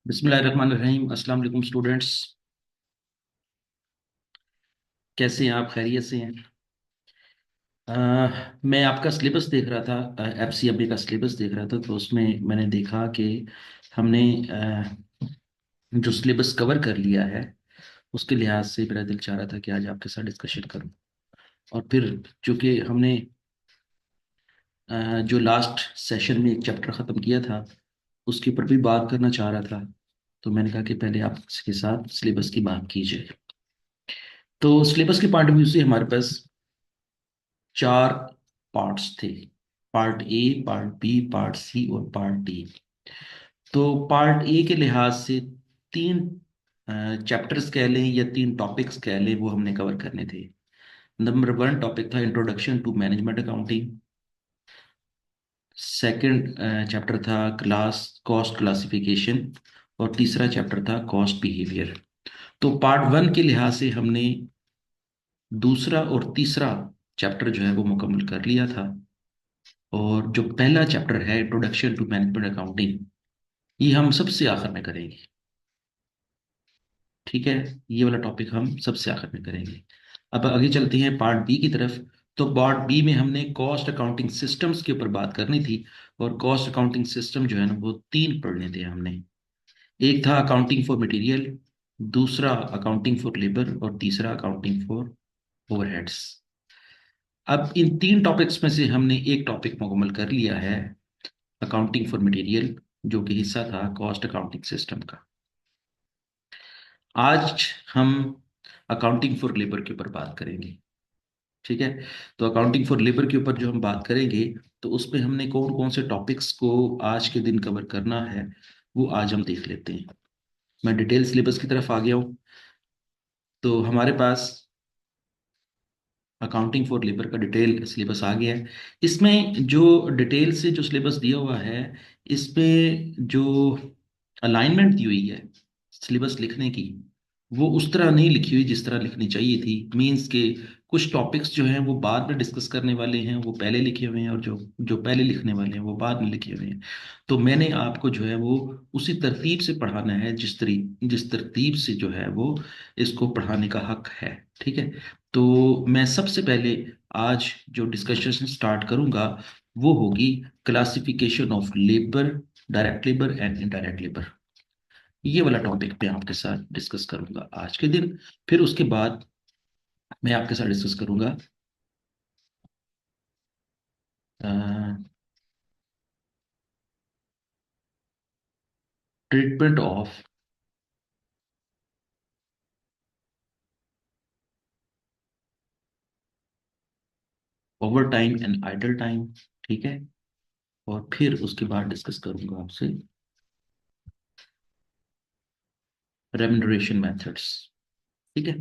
बिस्मिल्लाहिर्रहमानिर्रहीम। अस्सलाम वालेकुम स्टूडेंट्स। कैसे हैं आप? खैरियत से हैं? मैं आपका सिलेबस देख रहा था, एफसीएमए का सिलेबस देख रहा था, तो उसमें मैंने देखा कि हमने जो सिलेबस कवर कर लिया है उसके लिहाज से मेरा दिल चाह रहा था कि आज आपके साथ डिस्कशन करूं। और फिर चूंकि हमने जो लास्ट सेशन में एक चैप्टर ख़त्म किया था उसके ऊपर भी बात करना चाह रहा था, तो मैंने कहा कि पहले आपके साथ सिलेबस की बात की जाए। तो सिलेबस के पॉइंट ऑफ व्यू से हमारे पास चार पार्ट्स थे। Part A, part B, part C और पार्ट डी। तो पार्ट ए के लिहाज से तीन चैप्टर्स कह लें या तीन टॉपिक्स कह लें, वो हमने कवर करने थे। नंबर वन टॉपिक था introduction to management accounting. Second chapter था क्लास कॉस्ट क्लासिफिकेशन। और तीसरा चैप्टर था कॉस्ट बिहेवियर। तो पार्ट वन के लिहाज से हमने दूसरा और तीसरा चैप्टर जो है वो मुकम्मल कर लिया था। और जो पहला चैप्टर है इंट्रोडक्शन टू मैनेजमेंट अकाउंटिंग, ये हम सबसे आखिर में करेंगे। ठीक है, ये वाला टॉपिक हम सबसे आखिर में करेंगे। अब आगे चलते हैं पार्ट बी की तरफ। तो पार्ट बी में हमने कॉस्ट अकाउंटिंग सिस्टम्स के ऊपर बात करनी थी। और कॉस्ट अकाउंटिंग सिस्टम जो है ना वो तीन पढ़ने थे हमने। एक था अकाउंटिंग फॉर मटेरियल, दूसरा अकाउंटिंग फॉर लेबर और तीसरा अकाउंटिंग फॉर ओवरहेड्स। अब इन तीन टॉपिक्स में से हमने एक टॉपिक मुकम्मल कर लिया है, अकाउंटिंग फॉर मटेरियल, जो कि हिस्सा था कॉस्ट अकाउंटिंग सिस्टम का। आज हम अकाउंटिंग फॉर लेबर के ऊपर बात करेंगे। ठीक है, तो अकाउंटिंग फॉर लेबर के ऊपर जो हम बात करेंगे, तो उसमें हमने कौन कौन से टॉपिक्स को आज के दिन कवर करना है वो आज हम देख लेते हैं। मैं डिटेल सिलेबस की तरफ आ गया हूँ। तो हमारे पास अकाउंटिंग फॉर लेबर का डिटेल सिलेबस आ गया है। इसमें जो डिटेल से जो सिलेबस दिया हुआ है, इसमें जो अलाइनमेंट दी हुई है सिलेबस लिखने की, वो उस तरह नहीं लिखी हुई जिस तरह लिखनी चाहिए थी। मींस के कुछ टॉपिक्स जो हैं वो बाद में डिस्कस करने वाले हैं, वो पहले लिखे हुए हैं, और जो जो पहले लिखने वाले हैं वो बाद में लिखे हुए हैं। तो मैंने आपको जो है वो उसी तरतीब से पढ़ाना है जिस तरतीब से जो है वो इसको पढ़ाने का हक है। ठीक है, तो मैं सबसे पहले आज जो डिस्कशन स्टार्ट करूंगा वो होगी classification of labour, direct labour and indirect labour. ये वाला टॉपिक मैं आपके साथ डिस्कस करूंगा आज के दिन। फिर उसके बाद मैं आपके साथ डिस्कस करूंगा treatment of overtime and idle time. ठीक है, और फिर उसके बाद डिस्कस करूंगा आपसे रेम्यूनरेशन मेथड्स। ठीक है,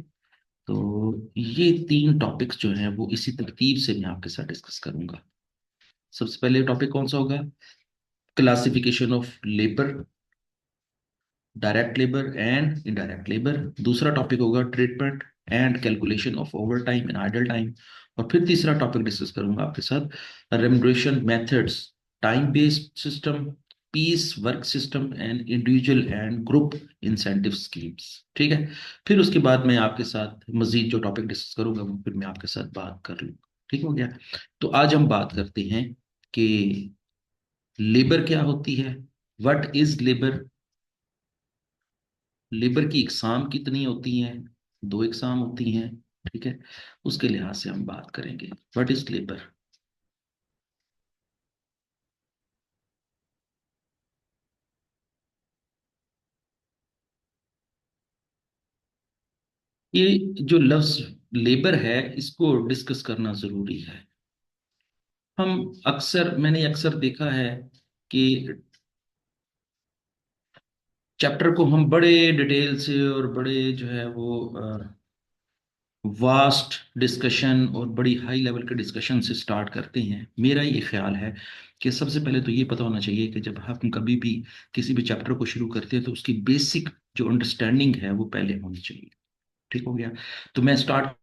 तो ये तीन टॉपिक्स जो हैं वो इसी तरतीब से मैं आपके साथ डिस्कस करूंगा। सबसे पहले टॉपिक कौन सा होगा? Classification of labour, direct labour and indirect labour. दूसरा टॉपिक होगा treatment and calculation of overtime and idle time. और फिर तीसरा टॉपिक डिस्कस करूंगा आपके साथ remuneration methods, time based system, piece work system and individual and group incentive schemes. ठीक है, फिर उसके बाद मैं आपके साथ मजीद जो टॉपिक डिस्कस करूंगा वो फिर मैं आपके साथ बात कर लूँ। ठीक हो गया? तो आज हम बात करते हैं कि लेबर क्या होती है, व्हाट इज लेबर, लेबर की इकसाम कितनी होती हैं, दो इकसाम होती हैं। ठीक है, उसके लिहाज से हम बात करेंगे व्हाट इज लेबर। ये जो लफ्ज लेबर है इसको डिस्कस करना जरूरी है। मैंने अक्सर देखा है कि चैप्टर को हम बड़े डिटेल से और बड़े जो है वो वास्ट डिस्कशन और बड़ी हाई लेवल के डिस्कशन से स्टार्ट करते हैं। मेरा ये ख्याल है कि सबसे पहले तो ये पता होना चाहिए कि जब हम कभी भी किसी भी चैप्टर को शुरू करते हैं तो उसकी बेसिक जो अंडरस्टैंडिंग है वो पहले होनी चाहिए। ठीक हो गया? तो मैं स्टार्ट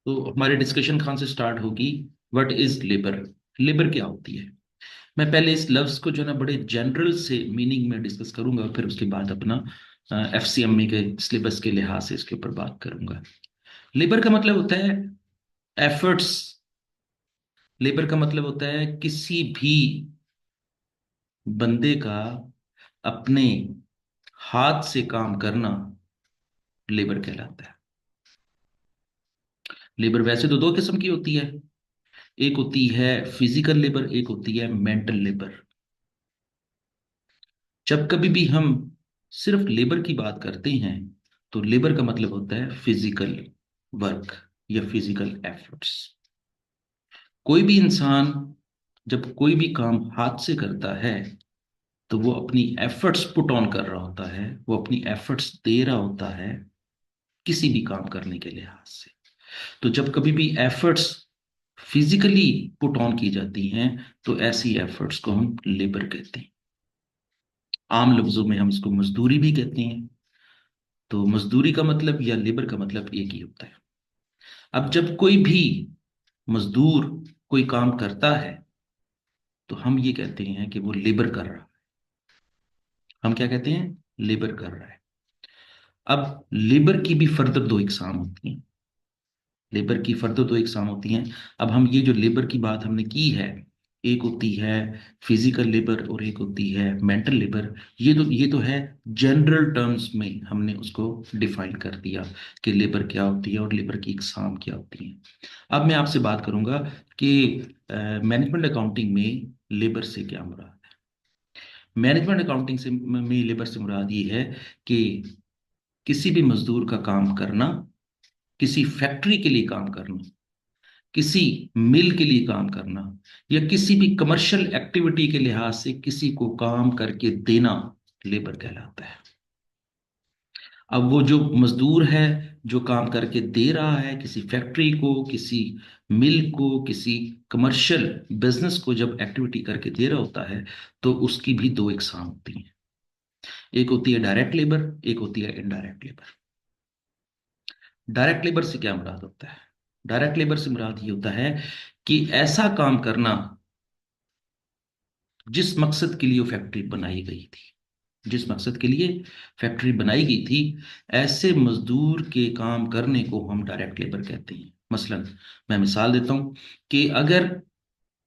तो हमारी डिस्कशन कहाँ से स्टार्ट होगी? What is labour? लेबर क्या होती है? मैं पहले इस लफ्ज को जो है ना बड़े जनरल से मीनिंग में डिस्कस करूंगा और फिर उसके बाद अपना एफसीएमई के सिलेबस के लिहाज से इसके ऊपर बात करूंगा। लेबर का मतलब होता है एफर्ट्स। लेबर का मतलब होता है किसी भी बंदे का अपने हाथ से काम करना लेबर कहलाता है। लेबर वैसे तो दो किस्म की होती है। एक होती है फिजिकल लेबर, एक होती है मेंटल लेबर। जब कभी भी हम सिर्फ लेबर की बात करते हैं तो लेबर का मतलब होता है फिजिकल वर्क या फिजिकल एफर्ट्स। कोई भी इंसान जब कोई भी काम हाथ से करता है तो वो अपनी एफर्ट्स पुट ऑन कर रहा होता है, वो अपनी एफर्ट्स दे रहा होता है किसी भी काम करने के लिहाज से। तो जब कभी भी एफर्ट्स फिजिकली पुट ऑन की जाती हैं तो ऐसी एफर्ट्स को हम लेबर कहते हैं। आम लफ्जों में हम इसको मजदूरी भी कहते हैं। तो मजदूरी का मतलब या लेबर का मतलब एक ही होता है। अब जब कोई भी मजदूर कोई काम करता है तो हम ये कहते हैं कि वो लेबर कर रहा है। हम क्या कहते हैं? लेबर कर रहा है। अब लेबर की भी फर्दर दो इकसाम होती हैं। लेबर की फर्दर दो इकसाम होती हैं। अब हम ये जो लेबर की बात हमने की है, एक होती है फिजिकल लेबर और एक होती है मेंटल लेबर। ये तो है जनरल टर्म्स में हमने उसको डिफाइन कर दिया कि लेबर क्या होती है और लेबर की इकसाम क्या होती है। अब मैं आपसे बात करूंगा कि मैनेजमेंट अकाउंटिंग में लेबर से क्या मुराद है। मैनेजमेंट अकाउंटिंग से में लेबर से मुराद ये है कि किसी भी मजदूर का काम करना, किसी फैक्ट्री के लिए काम करना, किसी मिल के लिए काम करना, या किसी भी कमर्शियल एक्टिविटी के लिहाज से किसी को काम करके देना लेबर कहलाता है। अब वो जो मजदूर है जो काम करके दे रहा है किसी फैक्ट्री को, किसी मिल को, किसी कमर्शियल बिजनेस को जब एक्टिविटी करके दे रहा होता है तो उसकी भी दो इकसाम होती हैं। एक होती है डायरेक्ट लेबर, एक होती है इनडायरेक्ट लेबर। डायरेक्ट लेबर से क्या मुराद होता है? डायरेक्ट लेबर से मुराद ये होता है कि ऐसा काम करना जिस मकसद के लिए वो फैक्ट्री बनाई गई थी, जिस मकसद के लिए फैक्ट्री बनाई गई थी, ऐसे मजदूर के काम करने को हम डायरेक्ट लेबर कहते हैं। मसलन मैं मिसाल देता हूं कि अगर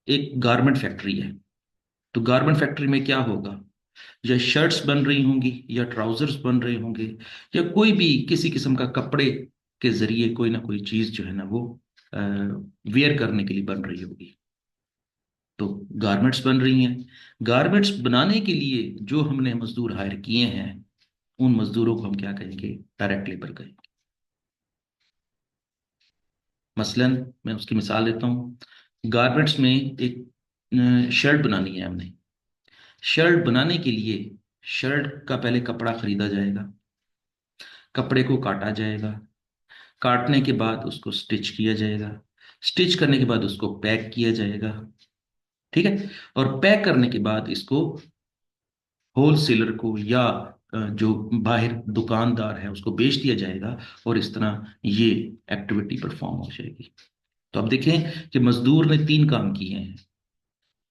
एक गारमेंट फैक्ट्री है तो गारमेंट फैक्ट्री में क्या होगा? या शर्ट्स बन रही होंगी या ट्राउजर्स बन रहे होंगे या कोई भी किसी किस्म का कपड़े के जरिए कोई ना कोई चीज जो है ना वो वेयर करने के लिए बन रही होगी। तो गारमेंट्स बन रही हैं। गारमेंट्स बनाने के लिए जो हमने मजदूर हायर किए हैं उन मजदूरों को हम क्या कहेंगे? डायरेक्ट लेबर कहेंगे। मसलन मैं उसकी मिसाल देता हूँ। गारमेंट्स में एक शर्ट बनानी है हमने। शर्ट बनाने के लिए शर्ट का पहले कपड़ा खरीदा जाएगा, कपड़े को काटा जाएगा, काटने के बाद उसको स्टिच किया जाएगा, स्टिच करने के बाद उसको पैक किया जाएगा। ठीक है। और पैक करने के बाद इसको होलसेलर को या जो बाहर दुकानदार है उसको बेच दिया जाएगा और इस तरह ये एक्टिविटी परफॉर्म हो जाएगी। तो अब देखें कि मजदूर ने तीन काम किए हैं।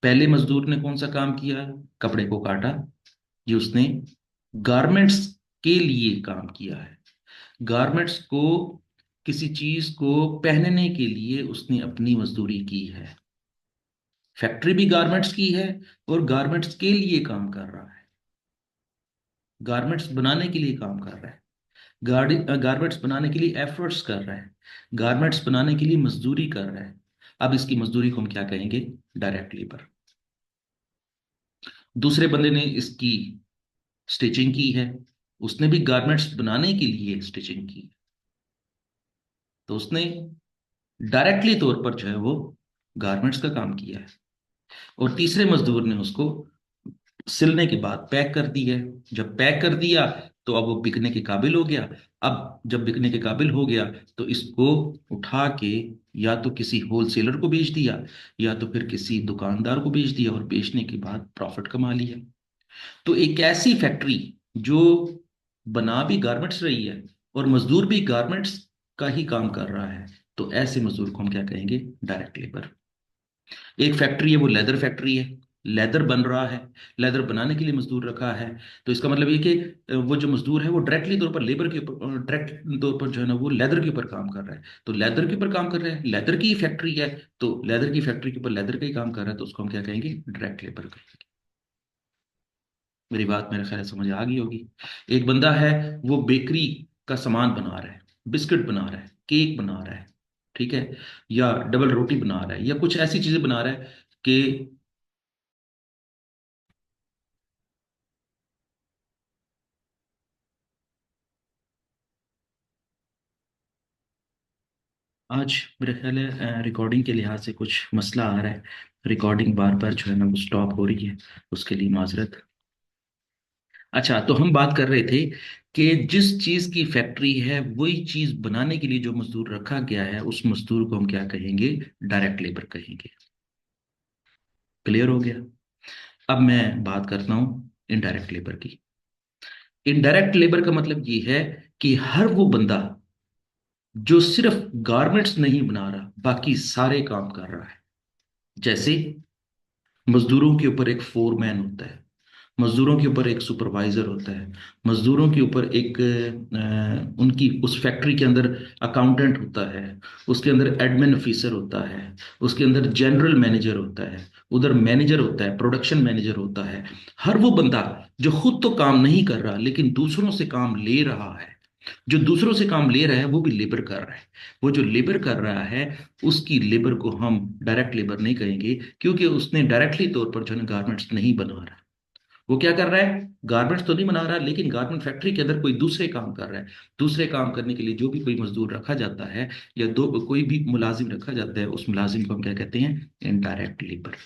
पहले मजदूर ने कौन सा काम किया? कपड़े को काटा। ये उसने गारमेंट्स के लिए काम किया है। गारमेंट्स को, किसी चीज को पहनने के लिए उसने अपनी मजदूरी की है। फैक्ट्री भी गारमेंट्स की है और गारमेंट्स के लिए काम कर रहा है। गारमेंट्स बनाने के लिए काम कर रहा है। गारमेंट्स बनाने के लिए एफर्ट्स कर रहा है। गारमेंट्स बनाने के लिए मजदूरी कर रहा है। अब इसकी मजदूरी को हम क्या कहेंगे? Direct labour. दूसरे बंदे ने इसकी स्टिचिंग की है, उसने भी गारमेंट्स बनाने के लिए स्टिचिंग की, तो उसने डायरेक्टली तौर पर जो है वो गारमेंट्स का काम किया है। और तीसरे मजदूर ने उसको सिलने के बाद पैक कर दी है। जब पैक कर दिया तो अब वो बिकने के काबिल हो गया। अब जब बिकने के काबिल हो गया तो इसको उठा के या तो किसी होलसेलर को बेच दिया या तो फिर किसी दुकानदार को बेच दिया और बेचने के बाद प्रॉफिट कमा लिया। तो एक ऐसी फैक्ट्री जो बना भी गारमेंट्स रही है और मजदूर भी गारमेंट्स का ही काम कर रहा है, तो ऐसे मजदूर को हम क्या कहेंगे? Direct labour. एक फैक्ट्री है, वो लेदर फैक्ट्री है, लेदर बन रहा है, लेदर बनाने के लिए मजदूर रखा है। तो इसका मतलब ये कि वो जो मजदूर है वो डायरेक्टली तौर पर लेबर के ऊपर, डायरेक्ट तौर पर जो है ना वो लेदर के ऊपर काम कर रहा है। तो लेदर के ऊपर काम कर रहा है, लेदर की फैक्ट्री है, तो लेदर की फैक्ट्री के ऊपर लेदर का ही काम कर रहा है, तो उसको हम क्या कहेंगे? डायरेक्ट लेबर कहेंगे। मेरी बात मेरे ख्याल से समझ आ गई होगी। एक बंदा है, वो बेकरी का सामान बना रहा है, बिस्किट बना रहा है, केक बना रहा है, ठीक है, या डबल रोटी बना रहा है, या कुछ ऐसी चीजें बना रहा है कि आज मेरे ख्याल है रिकॉर्डिंग के लिहाज से कुछ मसला आ रहा है। रिकॉर्डिंग बार बार जो है ना वो स्टॉप हो रही है, उसके लिए माजरत। अच्छा, तो हम बात कर रहे थे कि जिस चीज की फैक्ट्री है वही चीज बनाने के लिए जो मजदूर रखा गया है उस मजदूर को हम क्या कहेंगे? डायरेक्ट लेबर कहेंगे। क्लियर हो गया? अब मैं बात करता हूँ इनडायरेक्ट लेबर की। इनडायरेक्ट लेबर का मतलब ये है कि हर वो बंदा जो सिर्फ गारमेंट्स नहीं बना रहा, बाकी सारे काम कर रहा है। जैसे मजदूरों के ऊपर एक फोरमैन होता है, मजदूरों के ऊपर एक सुपरवाइजर होता है, मजदूरों के ऊपर एक उनकी उस फैक्ट्री के अंदर अकाउंटेंट होता है, उसके अंदर एडमिन ऑफिसर होता है, उसके अंदर जनरल मैनेजर होता है, उधर मैनेजर होता है, प्रोडक्शन मैनेजर होता है। हर वो बंदा जो खुद तो काम नहीं कर रहा लेकिन दूसरों से काम ले रहा है, जो दूसरों से काम ले रहा है वो भी लेबर कर रहा है। वो जो लेबर कर रहा है उसकी लेबर को हम डायरेक्ट लेबर नहीं कहेंगे, क्योंकि उसने डायरेक्टली तौर पर जो है गारमेंट्स नहीं बना रहा। वो क्या कर रहा है? गारमेंट्स तो नहीं बना रहा लेकिन गारमेंट फैक्ट्री के अंदर कोई दूसरे काम कर रहा है। दूसरे काम करने के लिए जो भी कोई मजदूर रखा जाता है, या दो कोई भी मुलाजिम रखा जाता है, उस मुलाजिम को हम क्या कहते हैं? Indirect labour.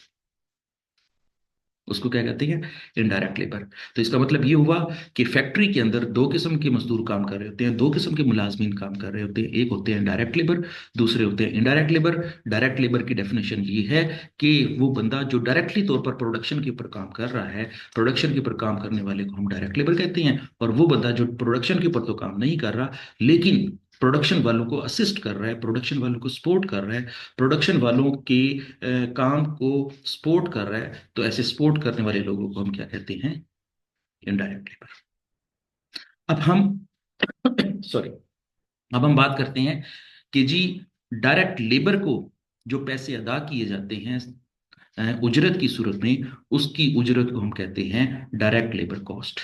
उसको क्या कहते हैं? Indirect labour. तो इसका मतलब ये हुआ कि फैक्ट्री के अंदर दो किस्म के मजदूर काम कर रहे होते हैं, दो किस्म के मुलाजमीन काम कर रहे होते हैं। एक होते हैं डायरेक्ट लेबर, दूसरे होते हैं इनडायरेक्ट लेबर। डायरेक्ट लेबर की डेफिनेशन ये है कि वो बंदा जो डायरेक्टली तौर पर प्रोडक्शन के ऊपर काम कर रहा है, प्रोडक्शन के ऊपर काम करने वाले को हम डायरेक्ट लेबर कहते हैं। और वो बंदा जो प्रोडक्शन के ऊपर तो काम नहीं कर रहा लेकिन प्रोडक्शन वालों को असिस्ट कर रहा है, प्रोडक्शन वालों को सपोर्ट कर रहा है, प्रोडक्शन वालों के काम को सपोर्ट कर रहा है, तो ऐसे सपोर्ट करने वाले लोगों को हम क्या कहते हैं? Indirect labour. अब हम सॉरी, अब हम बात करते हैं कि जी डायरेक्ट लेबर को जो पैसे अदा किए जाते हैं उजरत की सूरत में, उसकी उजरत को हम कहते हैं डायरेक्ट लेबर कॉस्ट।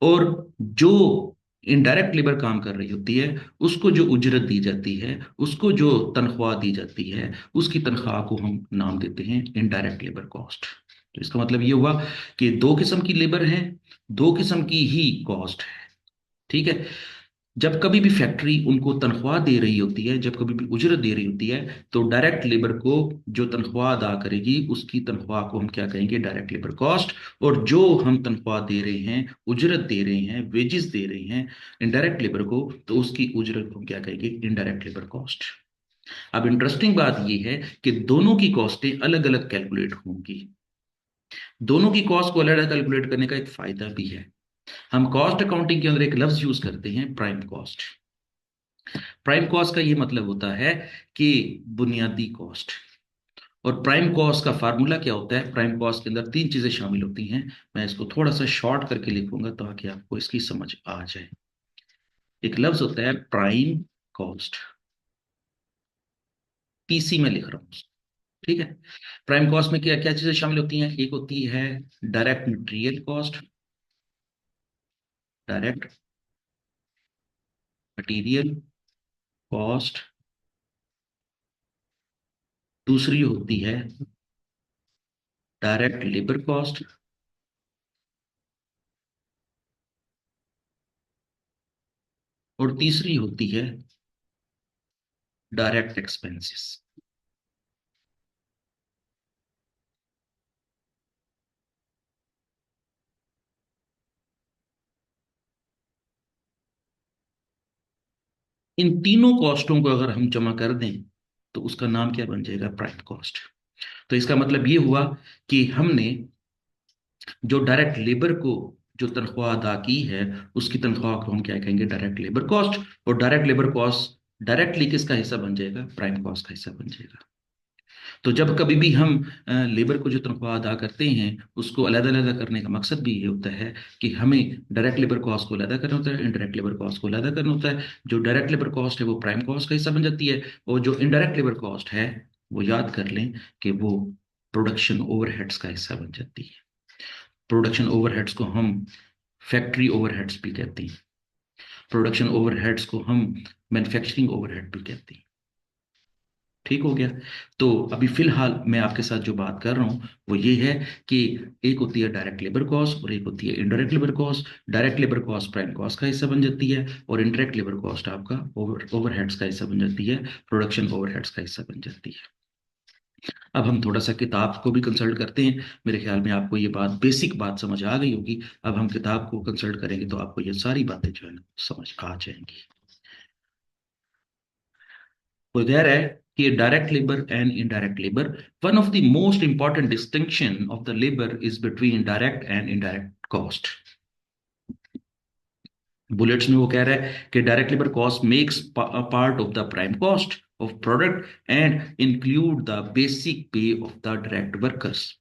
और जो इनडायरेक्ट लेबर काम कर रही होती है उसको जो उजरत दी जाती है, उसको जो तनख्वाह दी जाती है, उसकी तनख्वाह को हम नाम देते हैं इनडायरेक्ट लेबर कॉस्ट। तो इसका मतलब ये हुआ कि दो किस्म की लेबर है, दो किस्म की ही कॉस्ट है, ठीक है। जब कभी भी फैक्ट्री उनको तनख्वाह दे रही होती है, जब कभी भी उजरत दे रही होती है, तो डायरेक्ट लेबर को जो तनख्वाह अदा करेगी उसकी तनख्वाह को हम क्या कहेंगे? Direct labour cost. और जो हम तनख्वाह दे रहे हैं, उजरत दे रहे हैं, वेजेस दे रहे हैं इनडायरेक्ट लेबर को, तो उसकी उजरत को हम क्या कहेंगे? Indirect labour cost. अब इंटरेस्टिंग बात यह है कि दोनों की कॉस्टें अलग अलग कैलकुलेट होंगी। दोनों की कॉस्ट को अलग अलग कैलकुलेट करने का एक फायदा भी है। हम कॉस्ट अकाउंटिंग के अंदर एक लफ्ज यूज करते हैं, प्राइम कॉस्ट। प्राइम कॉस्ट का ये मतलब होता है कि बुनियादी कॉस्ट। और प्राइम कॉस्ट का फार्मूला क्या होता है? प्राइम कॉस्ट के अंदर तीन चीजें शामिल होती हैं। मैं इसको थोड़ा सा शॉर्ट करके लिखूंगा ताकि आपको इसकी समझ आ जाए। एक लफ्ज होता है प्राइम कॉस्ट, पीसी में लिख रहा हूं, ठीक है। प्राइम कॉस्ट में क्या क्या चीजें शामिल होती हैं? एक होती है direct material cost, direct material cost. दूसरी होती है डायरेक्ट लेबर कॉस्ट। और तीसरी होती है डायरेक्ट एक्सपेंसेस। इन तीनों कॉस्टों को अगर हम जमा कर दें तो उसका नाम क्या बन जाएगा? Prime cost. तो इसका मतलब ये हुआ कि हमने जो डायरेक्ट लेबर को जो तनख्वाह अदा की है उसकी तनख्वाह को हम क्या कहेंगे? Direct labour cost. और डायरेक्ट लेबर कॉस्ट डायरेक्टली किसका हिस्सा बन जाएगा? प्राइम कॉस्ट का हिस्सा बन जाएगा। तो जब कभी भी हम लेबर को जो तनख्वाह अदा करते हैं उसको अलग-अलग करने का मकसद भी ये होता है कि हमें डायरेक्ट लेबर कॉस्ट को अलग करना होता है, इनडायरेक्ट लेबर कॉस्ट को अलग करना होता है। जो डायरेक्ट लेबर कॉस्ट है वो प्राइम कॉस्ट का हिस्सा बन जाती है, और जो इनडायरेक्ट लेबर कॉस्ट है वो याद कर लें कि वो प्रोडक्शन ओवरहेड्स का हिस्सा बन जाती है। प्रोडक्शन ओवरहेड्स को हम फैक्ट्री ओवरहेड्स भी कहते हैं, प्रोडक्शन ओवरहेड्स को हम मैन्युफैक्चरिंग ओवरहेड भी कहते हैं। ठीक हो गया। तो अभी फिलहाल मैं आपके साथ जो बात कर रहा हूं वो ये है कि एक होती है डायरेक्ट लेबर कॉस्ट और एक होती है indirect labour cost. Direct labour cost prime cost का हिस्सा बन जाती है, और इनडायरेक्ट लेबर कॉस्ट आपका ओवरहेड्स का हिस्सा बन जाती है, प्रोडक्शन ओवरहेड्स का हिस्सा बन जाती है। अब हम थोड़ा सा किताब को भी कंसल्ट करते हैं। मेरे ख्याल में आपको ये बात, बेसिक बात समझ आ गई होगी। अब हम किताब को कंसल्ट करेंगे तो आपको ये सारी बातें जो है ना समझ आ जाएंगी। वो कह रहा है कि direct labour and indirect labour, one of the most important distinction of the labour is between direct and indirect cost. Bullets में वो कह रहा है कि direct labour cost makes part of the prime cost of product and include the basic पे of the direct workers.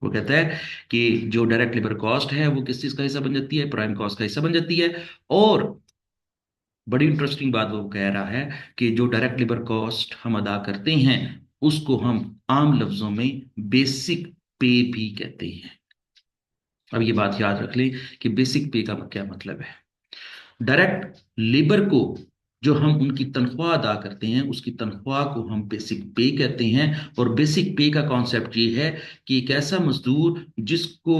वो कहता है कि जो डायरेक्ट लेबर कॉस्ट है वो किस चीज का हिस्सा बन जाती है? प्राइम कॉस्ट का हिस्सा बन जाती है। और बड़ी इंटरेस्टिंग बात वो कह रहा है कि जो डायरेक्ट लेबर कॉस्ट हम अदा करते हैं उसको हम आम लफ्जों में बेसिक पे भी कहते हैं। अब ये बात याद रख लें कि बेसिक पे का क्या मतलब है। डायरेक्ट लेबर को जो हम उनकी तनख्वाह अदा करते हैं उसकी तनख्वाह को हम बेसिक पे कहते हैं। और बेसिक पे का कॉन्सेप्ट ये है कि एक ऐसा मजदूर जिसको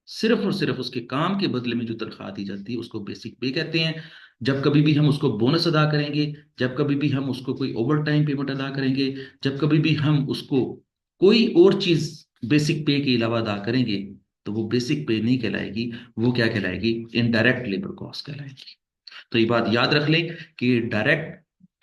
सिर्फ और सिर्फ उसके काम के बदले में जो तनख्वाह दी जाती है उसको बेसिक पे कहते हैं। जब कभी भी हम उसको बोनस अदा करेंगे, जब कभी भी हम उसको कोई ओवर टाइम पेमेंट अदा करेंगे, जब कभी भी हम उसको कोई और चीज बेसिक पे के अलावा अदा करेंगे, तो वो बेसिक पे नहीं कहलाएगी, वो क्या कहलाएगी? इनडायरेक्ट लेबर कॉस्ट कहलाएगी। तो ये बात याद रख लें कि डायरेक्ट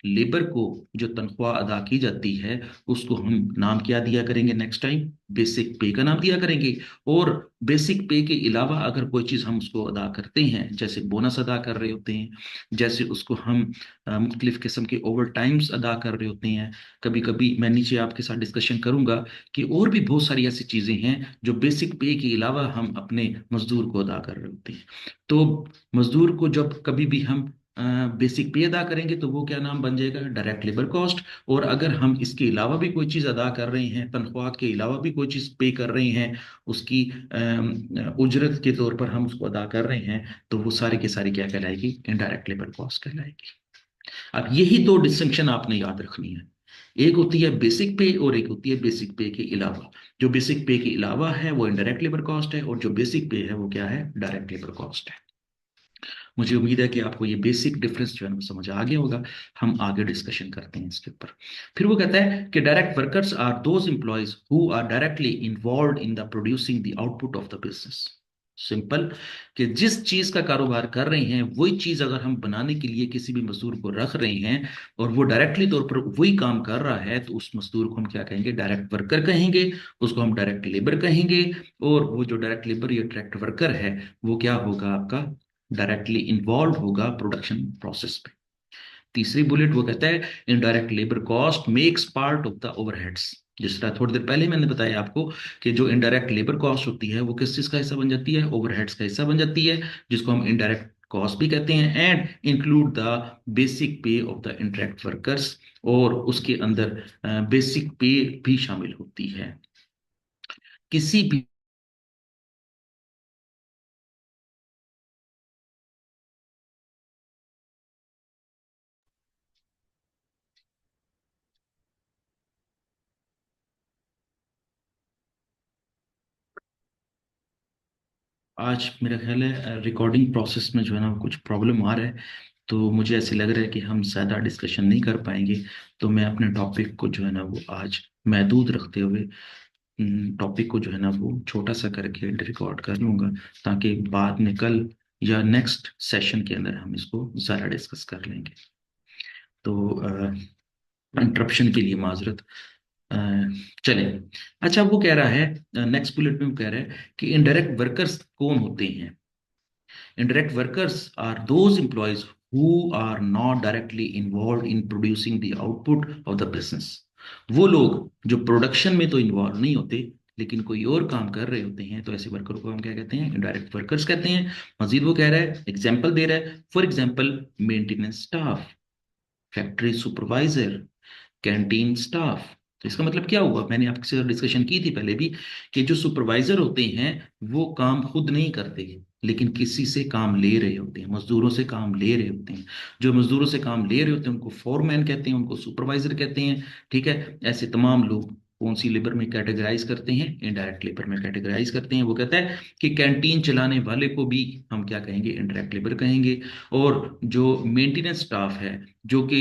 लेबर को जो तनख्वाह अदा की जाती है उसको हम नाम क्या दिया करेंगे नेक्स्ट टाइम? बेसिक पे का नाम दिया करेंगे। और बेसिक पे के अलावा अगर कोई चीज़ हम उसको अदा करते हैं, जैसे बोनस अदा कर रहे होते हैं, जैसे उसको हम मुख्तलिफ किस्म के ओवर टाइम्स अदा कर रहे होते हैं, कभी कभी मैं नीचे आपके साथ डिस्कशन करूंगा कि और भी बहुत सारी ऐसी चीज़ें हैं जो बेसिक पे के अलावा हम अपने मजदूर को अदा कर रहे होते हैं। तो मजदूर को जब कभी भी हम बेसिक पे अदा करेंगे तो वो क्या नाम बन जाएगा? Direct labour cost. और अगर हम इसके अलावा भी कोई चीज़ अदा कर रहे हैं, तनख्वाह के अलावा भी कोई चीज़ पे कर रहे हैं, उसकी उजरत के तौर पर हम उसको अदा कर रहे हैं, तो वो सारी की सारी क्या कहलाएगी? इनडायरेक्ट लेबर कॉस्ट कहलाएगी। अब यही दो डिस्टिंक्शन आपने याद रखनी है। एक होती है बेसिक पे और एक होती है बेसिक पे के अलावा। जो बेसिक पे के अलावा है वो इनडायरेक्ट लेबर कॉस्ट है, और जो बेसिक पे है वो क्या है? डायरेक्ट लेबर कॉस्ट है। मुझे उम्मीद है कि आपको ये बेसिक डिफरेंस जो है ना वो समझ आ गया होगा। हम आगे डिस्कशन करते हैं इसके ऊपर। फिर वो कहता है कि direct workers are those employees who are directly involved in the producing the output of the business. Simple, कि जिस चीज का कारोबार कर रहे हैं वही चीज अगर हम बनाने के लिए किसी भी मजदूर को रख रहे हैं और वो डायरेक्टली तौर पर वही काम कर रहा है, तो उस मजदूर को हम क्या कहेंगे? डायरेक्ट वर्कर कहेंगे, उसको हम डायरेक्ट लेबर कहेंगे। और वो जो डायरेक्ट लेबर या डायरेक्ट वर्कर है वो क्या होगा? आपका डायरेक्टली इन्वॉल्व होगा प्रोडक्शन प्रोसेस पे। तीसरी बुलेट वो कहता है indirect labour cost makes part of the overheads. जिस तरह थोड़ी देर पहले मैंने बताया आपको कि जो इनडायरेक्ट लेबर कॉस्ट होती है वो किस चीज का हिस्सा बन जाती है? ओवरहेड्स का हिस्सा बन जाती है, जिसको हम इनडायरेक्ट कॉस्ट भी कहते हैं। एंड इंक्लूड द बेसिक पे ऑफ द इंटरेक्ट वर्कर्स, और उसके अंदर बेसिक पे भी शामिल होती है। किसी भी आज मेरा ख्याल है रिकॉर्डिंग प्रोसेस में जो है ना वो कुछ प्रॉब्लम आ रहा है, तो मुझे ऐसे लग रहा है कि हम ज़्यादा डिस्कशन नहीं कर पाएंगे। तो मैं अपने टॉपिक को जो है ना वो आज महदूद रखते हुए टॉपिक को जो है ना वो छोटा सा करके रिकॉर्ड कर लूँगा, ताकि बाद में कल या नेक्स्ट सेशन के अंदर हम इसको ज़्यादा डिस्कस कर लेंगे। तो इंटरप्शन के लिए माजरत। अ, चलें। अच्छा, वो कह रहा है नेक्स्ट बुलेट में वो कह रहा है कि इनडायरेक्ट वर्कर्स कौन होते हैं? Indirect workers are those employees who are not directly involved in producing the output of the business। वो लोग जो प्रोडक्शन में तो इन्वॉल्व नहीं होते लेकिन कोई और काम कर रहे होते हैं, तो ऐसे वर्कर को हम क्या कहते हैं? इनडायरेक्ट वर्कर्स कहते हैं। मजीद वो कह रहा है, एग्जाम्पल दे रहा है, for example maintenance staff, factory supervisor, canteen staff. तो इसका मतलब क्या हुआ? मैंने आपसे डिस्कशन की थी पहले भी कि जो सुपरवाइजर होते हैं वो काम खुद नहीं करते लेकिन किसी से काम ले रहे होते हैं, मजदूरों से काम ले रहे होते हैं। जो मजदूरों से काम ले रहे होते हैं उनको फोरमैन कहते हैं, उनको सुपरवाइजर कहते हैं। ठीक है, ऐसे तमाम लोग कौन सी लेबर में कैटेगराइज करते हैं? इनडायरेक्ट लेबर में कैटेगराइज करते हैं। वो कहता है कि कैंटीन चलाने वाले को भी हम क्या कहेंगे? इनडायरेक्ट लेबर कहेंगे। और जो मेंटेनेंस स्टाफ है, जो कि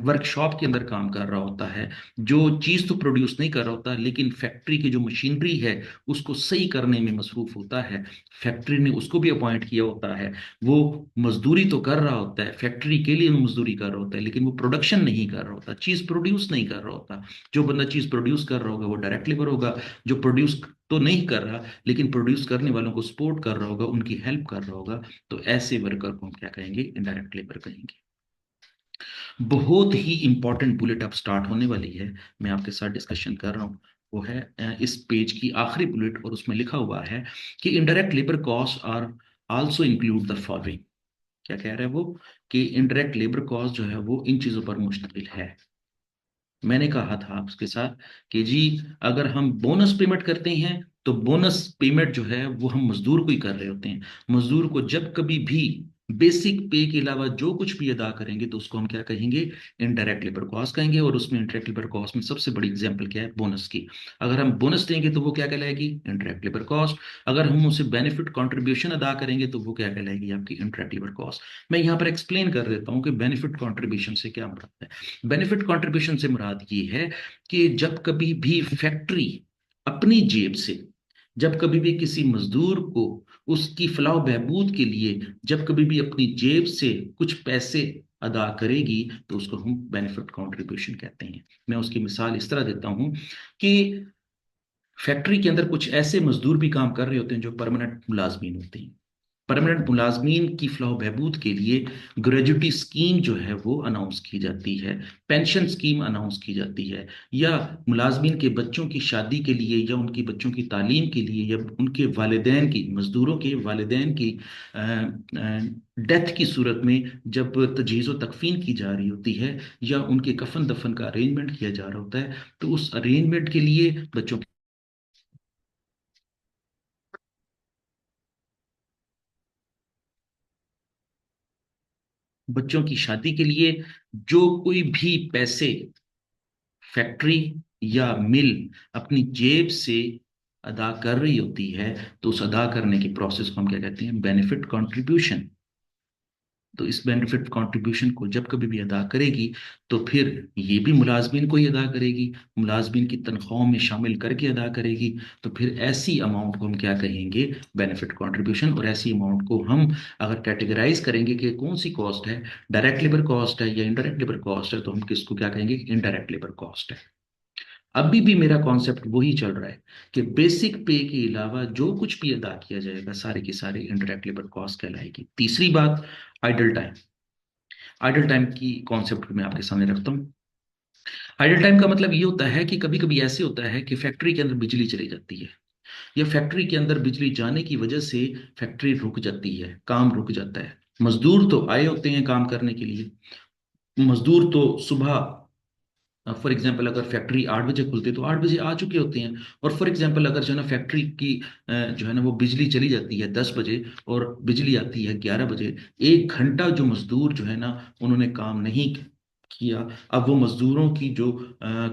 वर्कशॉप के अंदर काम कर रहा होता है, जो चीज़ तो प्रोड्यूस नहीं कर रहा होता लेकिन फैक्ट्री की जो मशीनरी है उसको सही करने में मसरूफ होता है, फैक्ट्री ने उसको भी अपॉइंट किया होता है, वो मजदूरी तो कर रहा होता है, फैक्ट्री के लिए मजदूरी कर रहा होता है लेकिन वो प्रोडक्शन नहीं कर रहा होता, चीज़ प्रोड्यूस नहीं कर रहा होता। जो बंदा चीज़ प्रोड्यूस कर रहा होगा वो डायरेक्ट लेबर होगा। जो प्रोड्यूस तो नहीं कर रहा लेकिन प्रोड्यूस करने वालों को सपोर्ट कर रहा होगा, उनकी हेल्प कर रहा होगा, तो ऐसे वर्कर को हम क्या कहेंगे? इनडायरेक्ट लेबर कहेंगे। बहुत ही इंपॉर्टेंट बुलेट अब स्टार्ट होने वाली है, मैं आपके साथ डिस्कशन कर रहा हूँ। वो है इस पेज की आखिरी बुलेट, और उसमें लिखा हुआ है कि indirect labour cost are also include the following. क्या कह रहा है वो? कि इनडायरेक्ट लेबर कॉस्ट जो है वो इन चीजों पर मुश्तमिल है। मैंने कहा था आपके साथ कि जी, अगर हम बोनस पेमेंट करते हैं तो बोनस पेमेंट जो है वो हम मजदूर को ही कर रहे होते हैं। मजदूर को जब कभी भी बेसिक पे के अलावा जो कुछ भी अदा करेंगे तो उसको हम क्या कहेंगे? इनडायरेक्ट लेबर कॉस्ट कहेंगे। और उसमें इनडायरेक्ट लेबर कॉस्ट में सबसे बड़ी एग्जांपल क्या है? बोनस की। अगर हम बोनस देंगे तो वो क्या कहलाएगी? Indirect labour cost. अगर हम उसे बेनिफिट कंट्रीब्यूशन अदा करेंगे तो वो क्या कहलाएगी? आपकी इनडायरेक्ट लेबर कॉस्ट। मैं यहाँ पर एक्सप्लेन कर देता हूँ कि बेनिफिट कंट्रीब्यूशन से क्या मुराद है। बेनिफिट कंट्रीब्यूशन से मुराद ये है कि जब कभी भी फैक्ट्री अपनी जेब से, जब कभी भी किसी मजदूर को उसकी फलाह बहबूद के लिए जब कभी भी अपनी जेब से कुछ पैसे अदा करेगी तो उसको हम बेनिफिट कंट्रीब्यूशन कहते हैं। मैं उसकी मिसाल इस तरह देता हूं कि फैक्ट्री के अंदर कुछ ऐसे मजदूर भी काम कर रहे होते हैं जो परमानेंट मुलाजमीन होते हैं। परमानेंट मुलाजमीन की फलाह बहबूद के लिए ग्रेजुटी स्कीम जो है वो अनाउंस की जाती है, पेंशन स्कीम अनाउंस की जाती है, या मुलाजमीन के बच्चों की शादी के लिए या उनकी बच्चों की तालीम के लिए या उनके वालिदैन की, मजदूरों के वालिदैन की डेथ की सूरत में जब तजहीज़ व तकफीन की जा रही होती है या उनके कफन दफन का अरेंजमेंट किया जा रहा होता है, तो उस अरेंजमेंट के लिए बच्चों की शादी के लिए जो कोई भी पैसे फैक्ट्री या मिल अपनी जेब से अदा कर रही होती है, तो उस अदा करने की प्रोसेस को हम क्या कहते हैं? Benefit contribution. तो इस बेनिफिट कंट्रीब्यूशन को जब कभी भी अदा करेगी तो फिर ये भी मुलाजमीन को ही अदा करेगी, मुलाजमीन की तनख्वाहों में शामिल करके अदा करेगी। तो फिर ऐसी अमाउंट को हम क्या कहेंगे? Benefit contribution. और ऐसी अमाउंट को हम अगर कैटेगराइज करेंगे कि कौन सी कॉस्ट है, डायरेक्ट लेबर कॉस्ट है या इनडायरेक्ट लेबर कॉस्ट है, तो हम किसको क्या कहेंगे? इनडायरेक्ट लेबर कॉस्ट है। अभी भी मेरा कॉन्सेप्ट वही चल रहा है कि बेसिक पे के अलावा जो कुछ भी अदा किया जाएगा सारे के सारे इनडायरेक्ट लेबर कॉस्ट कहलाएगी। तीसरी बात, आइडल टाइम। आइडल टाइम की कॉन्सेप्ट मैं आपके सामने रखता हूँ। आइडल टाइम का मतलब ये होता है कि कभी कभी ऐसे होता है कि फैक्ट्री के अंदर बिजली चली जाती है, या फैक्ट्री के अंदर बिजली जाने की वजह से फैक्ट्री रुक जाती है, काम रुक जाता है। मजदूर तो आए होते हैं काम करने के लिए, मजदूर तो सुबह, फॉर एग्जांपल अगर फैक्ट्री 8 बजे खुलती है तो 8 बजे आ चुके होते हैं। और फॉर एग्जांपल अगर जो है ना फैक्ट्री की जो है ना वो बिजली चली जाती है 10 बजे और बिजली आती है 11 बजे, 1 घंटा जो मजदूर जो है ना उन्होंने काम नहीं किया। अब वो मजदूरों की जो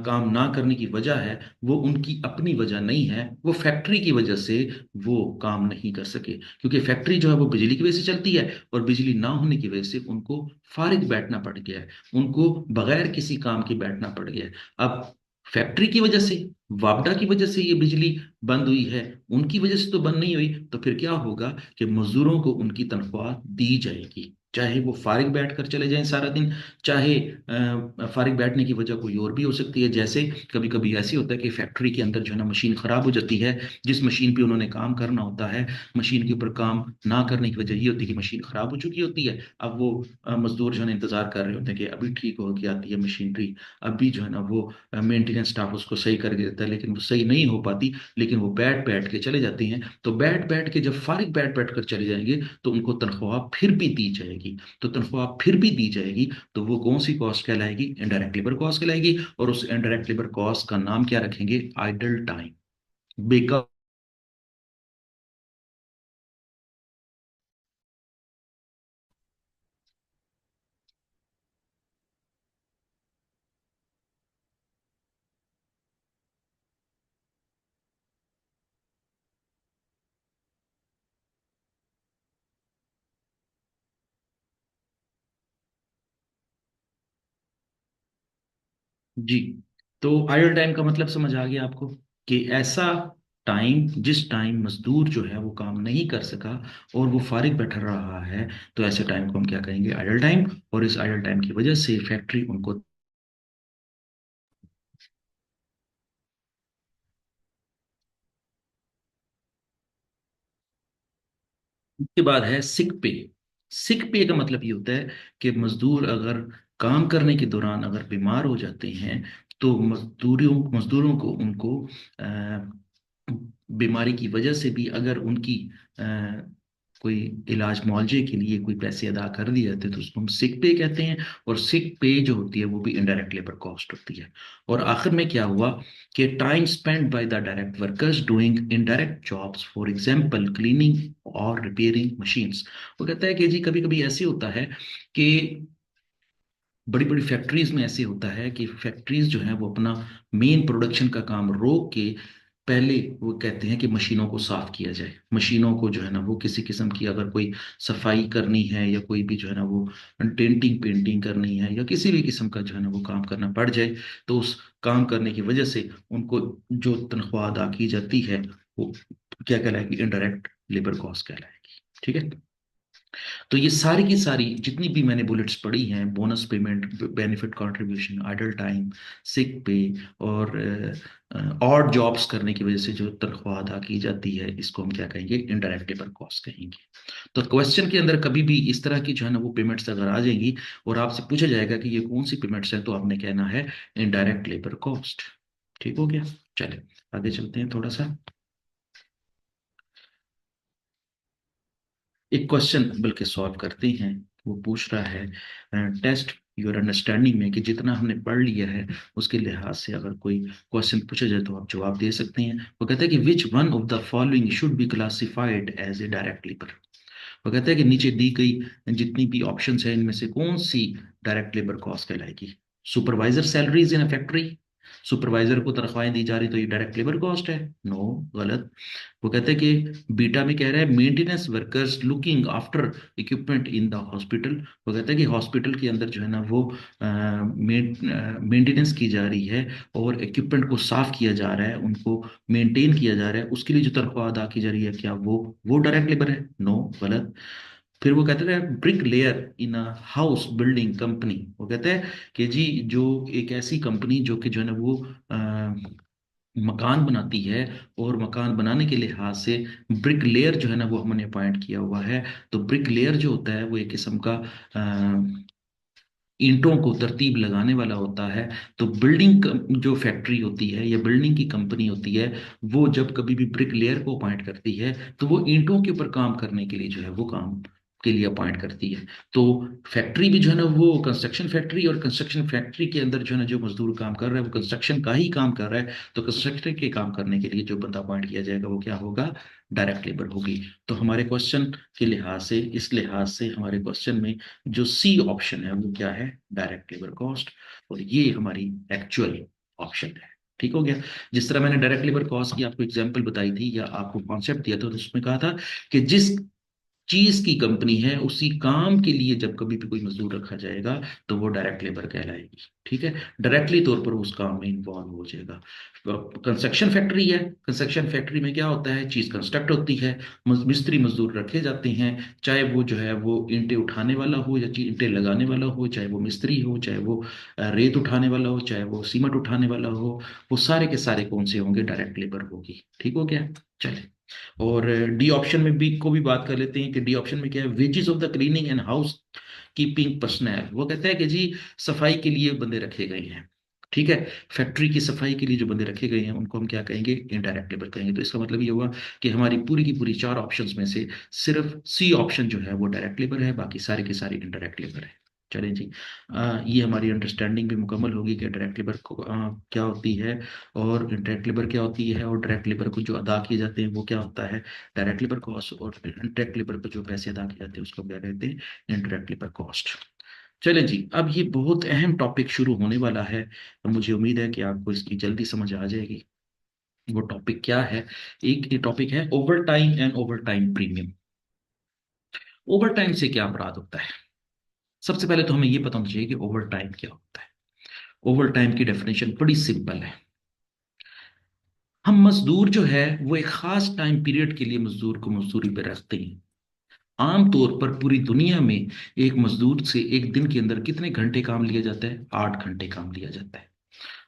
काम ना करने की वजह है वो उनकी अपनी वजह नहीं है, वो फैक्ट्री की वजह से वो काम नहीं कर सके, क्योंकि फैक्ट्री जो है वो बिजली की वजह से चलती है और बिजली ना होने की वजह से उनको फारिग बैठना पड़ गया है, उनको बगैर किसी काम के बैठना पड़ गया है। अब फैक्ट्री की वजह से, वापडा की वजह से ये बिजली बंद हुई है, उनकी वजह से तो बंद नहीं हुई, तो फिर क्या होगा कि मजदूरों को उनकी तनख्वाह दी जाएगी। चाहे वो फारिग बैठ कर चले जाएं सारा दिन, चाहे फारिग बैठने की वजह कोई और भी हो सकती है। जैसे कभी कभी ऐसे होता है कि फैक्ट्री के अंदर जो है ना मशीन खराब हो जाती है, जिस मशीन पे उन्होंने काम करना होता है, मशीन के ऊपर काम ना करने की वजह ये होती है कि मशीन खराब हो चुकी होती है। अब वो मजदूर जो है ना इंतजार कर रहे होते हैं कि अभी ठीक होगी आती है मशीनरी, अभी जो है ना वो मेंटेनेंस स्टाफ उसको सही करके देता है, लेकिन वो सही नहीं हो पाती, लेकिन वो बैठ बैठ के चले जाते हैं। तो बैठ बैठ के जब फारिग बैठ बैठ कर चले जाएंगे तो उनको तनख्वाह फिर भी दी जाएगी। तो तनख्वाह फिर भी दी जाएगी, तो वो कौन सी कॉस्ट कहलाएगी? इनडायरेक्ट लेबर कॉस्ट कहलाएगी। और उस इनडायरेक्ट लेबर कॉस्ट का नाम क्या रखेंगे? आइडल टाइम, बेकार। जी, तो आइडल टाइम का मतलब समझ आ गया आपको, कि ऐसा टाइम जिस टाइम मजदूर जो है वो काम नहीं कर सका और वो फारिग बैठा रहा है, तो ऐसे टाइम को हम क्या कहेंगे? Idol time. और इस आइडल टाइम की वजह से फैक्ट्री उनको। उसके बाद है सिक पे। सिक पे का मतलब ये होता है कि मजदूर अगर काम करने के दौरान अगर बीमार हो जाते हैं, तो मजदूरों मजदूरों को उनको बीमारी की वजह से भी अगर उनकी अ, कोई इलाज मुआवजे के लिए कोई पैसे अदा कर दिए जाते हैं, तो उसको हम सिक पे कहते हैं। और सिक पे जो होती है वो भी इनडायरेक्ट लेबर कॉस्ट होती है। और आखिर में क्या हुआ कि time spend by the direct workers doing indirect jobs, for example cleaning और रिपेयरिंग मशीन्स। वो कहता है कि जी कभी कभी ऐसे होता है कि बड़ी बड़ी फैक्ट्रीज में ऐसे होता है कि फैक्ट्रीज जो है वो अपना मेन प्रोडक्शन का काम रोक के पहले वो कहते हैं कि मशीनों को साफ किया जाए। मशीनों को जो है ना वो किसी किस्म की अगर कोई सफाई करनी है, या कोई भी जो है ना वो डेंटिंग पेंटिंग करनी है, या किसी भी किस्म का जो है ना वो काम करना पड़ जाए, तो उस काम करने की वजह से उनको जो तनख्वाह अदा की जाती है वो क्या कहलाएगी? इनडायरेक्ट लेबर कॉस्ट कहलाएगी। ठीक है। तो ये सारी की सारी जितनी भी मैंने बुलेट्स पढ़ी हैं, bonus payment, benefit contribution, idle time, sick pay, और और जॉब्स करने की वजह से जो तनख्वाह अदा की जाती है, इसको हम क्या कहेंगे? इनडायरेक्ट लेबर कॉस्ट कहेंगे। तो क्वेश्चन के अंदर कभी भी इस तरह की जो है ना वो पेमेंट्स अगर आ जाएंगी और आपसे पूछा जाएगा कि ये कौन सी पेमेंट्स हैं, तो आपने कहना है इनडायरेक्ट लेबर कॉस्ट। ठीक हो गया? चले आगे चलते हैं थोड़ा सा। एक क्वेश्चन बल्कि सॉल्व करते हैं। वो पूछ रहा है, टेस्ट योर अंडरस्टैंडिंग में, कि जितना हमने पढ़ लिया है उसके लिहाज से अगर कोई क्वेश्चन पूछा जाए तो आप जवाब दे सकते हैं। वो कहता है कि which one of the following should be classified as a direct labour. वो कहता है कि नीचे दी गई जितनी भी ऑप्शंस हैं इनमें से कौन सी डायरेक्ट लेबर कॉस्ट कहलाएगी? Supervisor salaries in a factory, supervisor को तनख्वाहें दी जा रही तो ये डायरेक्ट लेबर कॉस्ट है? नो, गलत। वो कहते हैं कि बीटा में कह रहा है maintenance workers looking after equipment in the hospital. वो कहते हैं कि हॉस्पिटल के अंदर जो है ना वो मेंटेनेंस की जा रही है और इक्विपमेंट को साफ किया जा रहा है, उनको मेंटेन किया जा रहा है, उसके लिए जो तनख्वाह अदा की जा रही है, क्या वो डायरेक्ट लेबर है? नो, गलत। फिर वो कहते हैं brick layer in a house building company. वो कहते हैं कि जी जो एक ऐसी कंपनी जो कि जो है ना वो मकान बनाती है, और मकान बनाने के लिहाज से ब्रिक लेयर जो है ना वो हमने अपॉइंट किया हुआ है। तो ब्रिक लेयर जो होता है वो एक किस्म का ईंटों को तरतीब लगाने वाला होता है। तो बिल्डिंग जो फैक्ट्री होती है या बिल्डिंग की कंपनी होती है, वो जब कभी भी ब्रिक लेयर को अपॉइंट करती है, तो वो ईंटों के ऊपर काम करने के लिए जो है वो काम के लिए अपॉइंट करती है। तो फैक्ट्री भी जो है ना वो कंस्ट्रक्शन फैक्ट्री, और कंस्ट्रक्शन फैक्ट्री के अंदर जो है ना जो मजदूर काम कर रहा है वो कंस्ट्रक्शन का ही काम कर रहा है। तो कंस्ट्रक्शन के काम करने के लिए जो बंदा अपॉइंट किया जाएगा वो क्या होगा? डायरेक्ट लेबर होगी। तो हमारे क्वेश्चन के लिहाज से, इस लिहाज से हमारे क्वेश्चन में जो सी ऑप्शन है वो क्या है? Direct labour cost. और ये हमारी एक्चुअल ऑप्शन है। ठीक हो गया? जिस तरह मैंने डायरेक्ट लेबर कॉस्ट की आपको एग्जांपल बताई थी या आपको कॉन्सेप्ट दिया था, तो उसमें कहा था कि जिस चीज की कंपनी है, उसी काम के लिए जब कभी भी कोई मजदूर रखा जाएगा तो वो डायरेक्ट लेबर कहलाएगी। ठीक है, डायरेक्टली तौर पर उस काम में इन्वॉल्व हो जाएगा। कंस्ट्रक्शन फैक्ट्री है, कंस्ट्रक्शन फैक्ट्री में क्या होता है, चीज कंस्ट्रक्ट होती है, मिस्त्री मजदूर रखे जाते हैं, चाहे वो जो है वो ईंटें उठाने वाला हो या ईंटें लगाने वाला हो, चाहे वो मिस्त्री हो, चाहे वो रेत उठाने वाला हो, चाहे वो सीमेंट उठाने वाला हो, वो सारे के सारे कौन से होंगे, डायरेक्ट लेबर होगी। ठीक हो गया। चले, और डी ऑप्शन में भी को भी बात कर लेते हैं कि डी ऑप्शन में क्या है, wages of the cleaning and house keeping personal. वो कहता है कि जी सफाई के लिए बंदे रखे गए हैं। ठीक है, फैक्ट्री की सफाई के लिए जो बंदे रखे गए हैं उनको हम क्या कहेंगे, इनडायरेक्ट लेबर कहेंगे। तो इसका मतलब ये हुआ कि हमारी पूरी की पूरी चार ऑप्शंस में से सिर्फ सी ऑप्शन जो है वो डायरेक्ट लेबर है, बाकी सारे के सारे इनडायरेक्ट लेबर है। चलें जी, ये हमारी अंडरस्टैंडिंग भी मुकम्मल होगी कि डायरेक्ट लेबर को क्या होती है और डायरेक्ट लेबर क्या होती है, और डायरेक्ट लेबर को जो अदा किए जाते हैं वो क्या होता है, डायरेक्ट लेबर कॉस्ट, और डायरेक्ट लेबर पर जो पैसे अदा किए जाते हैं उसको क्या कहते हैं, इनडायरेक्ट लेबर कॉस्ट। चलें जी, अब ये बहुत अहम टॉपिक शुरू होने वाला है, तो मुझे उम्मीद है कि आपको इसकी जल्दी समझ आ जाएगी। वो टॉपिक क्या है, एक ये टॉपिक है over time and over time premium. Over time से क्या अपराध होता है? सबसे पहले तो हमें ये पता होना चाहिए कि ओवर टाइम क्या होता है। ओवर टाइम की डेफिनेशन बड़ी सिंपल है। हम मजदूर जो है वो एक खास टाइम पीरियड के लिए मजदूर को मजदूरी पर रखते हैं। आमतौर पर पूरी दुनिया में एक मजदूर से एक दिन के अंदर कितने घंटे काम लिया जाता है, 8 घंटे काम लिया जाता है।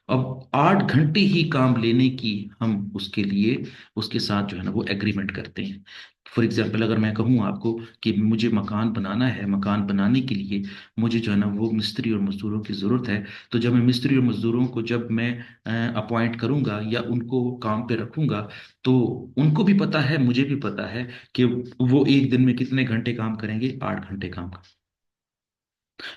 अब 8 घंटे ही काम लेने की हम उसके लिए उसके साथ जो है ना वो एग्रीमेंट करते हैं। फॉर एग्जाम्पल, अगर मैं कहूँ आपको कि मुझे मकान बनाना है, मकान बनाने के लिए मुझे जो है ना वो मिस्त्री और मजदूरों की ज़रूरत है, तो जब मैं मिस्त्री और मजदूरों को जब मैं अपॉइंट करूंगा या उनको काम पे रखूंगा, तो उनको भी पता है, मुझे भी पता है कि वो एक दिन में कितने घंटे काम करेंगे, 8 घंटे काम।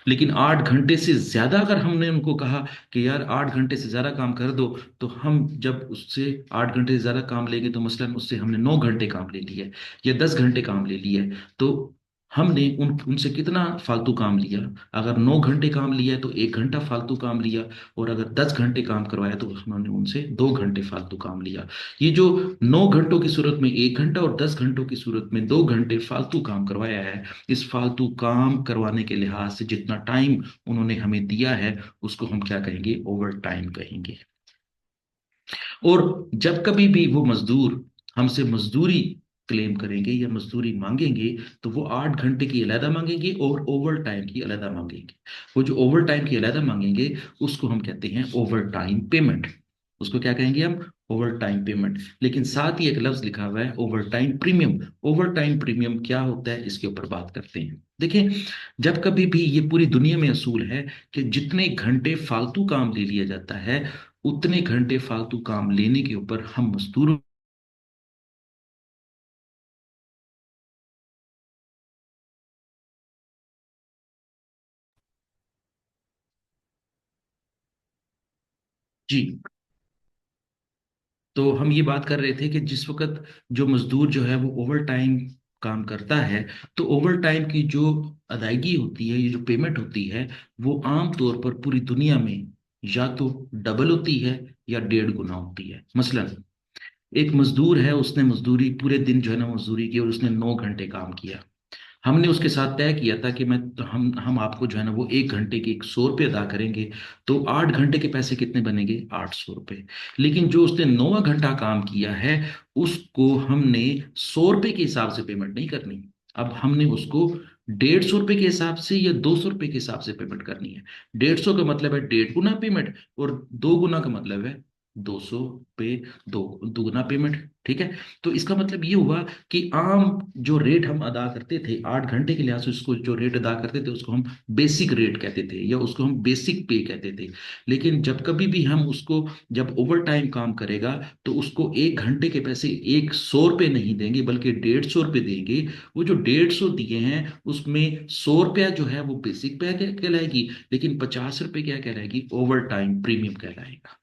लेकिन 8 घंटे से ज्यादा अगर हमने उनको कहा कि यार 8 घंटे से ज्यादा काम कर दो, तो हम जब उससे 8 घंटे से ज्यादा काम लेंगे तो मसलन उससे हमने 9 घंटे काम ले लिया है या 10 घंटे काम ले लिया है, तो हमने उनसे कितना फालतू काम लिया। अगर 9 घंटे काम लिया है तो 1 घंटा फालतू काम लिया, और अगर 10 घंटे काम करवाया तो उन्होंने उनसे 2 घंटे फालतू काम लिया। ये जो 9 घंटों की सूरत में 1 घंटा और 10 घंटों की सूरत में 2 घंटे फालतू काम करवाया है, इस फालतू काम करवाने के लिहाज से जितना टाइम उन्होंने हमें दिया है उसको हम क्या कहेंगे, ओवर टाइम कहेंगे। और जब कभी भी वो मजदूर हमसे मजदूरी क्लेम करेंगे या मजदूरी मांगेंगे, तो वो 8 घंटे की अलहदा मांगेंगे और ओवर टाइम की अलहदा मांगेंगे। वो जो ओवर टाइम की अलहदा मांगेंगे उसको हम कहते हैं ओवर टाइम पेमेंट। उसको क्या कहेंगे हम, ओवर टाइम पेमेंट। लेकिन साथ ही एक लफ्ज लिखा हुआ है over time premium. Over time premium क्या होता है इसके ऊपर बात करते हैं। देखिए, जब कभी भी ये पूरी दुनिया में असूल है कि जितने घंटे फालतू काम ले लिया जाता है, उतने घंटे फालतू काम लेने के ऊपर हम मजदूरों। जी, तो हम ये बात कर रहे थे कि जिस वक्त जो मजदूर जो है वो ओवर टाइम काम करता है, तो ओवर टाइम की जो अदायगी होती है, ये जो पेमेंट होती है, वो आम तौर पर पूरी दुनिया में या तो डबल होती है या 1.5 गुना होती है। मसलन एक मजदूर है, उसने मजदूरी पूरे दिन जो है ना मजदूरी की और उसने 9 घंटे काम किया। हमने उसके साथ तय किया था कि मैं तो हम आपको जो है ना वो 1 घंटे के 100 रुपये अदा करेंगे। तो 8 घंटे के पैसे कितने बनेंगे, 800 रुपये। लेकिन जो उसने 9वां घंटा काम किया है, उसको हमने 100 रुपये के हिसाब से पेमेंट नहीं करनी। अब हमने उसको 150 रुपये के हिसाब से या 200 रुपये के हिसाब से पेमेंट करनी है। 150 का मतलब है 1.5 गुना पेमेंट, और 2 गुना का मतलब है 200 पे दो दुगुना पेमेंट। ठीक है, तो इसका मतलब ये हुआ कि आम जो रेट हम अदा करते थे 8 घंटे के लिहाज से, उसको जो रेट अदा करते थे उसको हम बेसिक रेट कहते थे या उसको हम बेसिक पे कहते थे। लेकिन जब कभी भी हम उसको, जब ओवर टाइम काम करेगा, तो उसको 1 घंटे के पैसे 100 रुपये नहीं देंगे बल्कि 150 रुपये देंगे। वो जो 150 दिए हैं उसमें 100 रुपया जो है वो बेसिक पे कहलाएगी, लेकिन 50 रुपये क्या कहलाएगी, ओवर टाइम प्रीमियम कहलाएगा।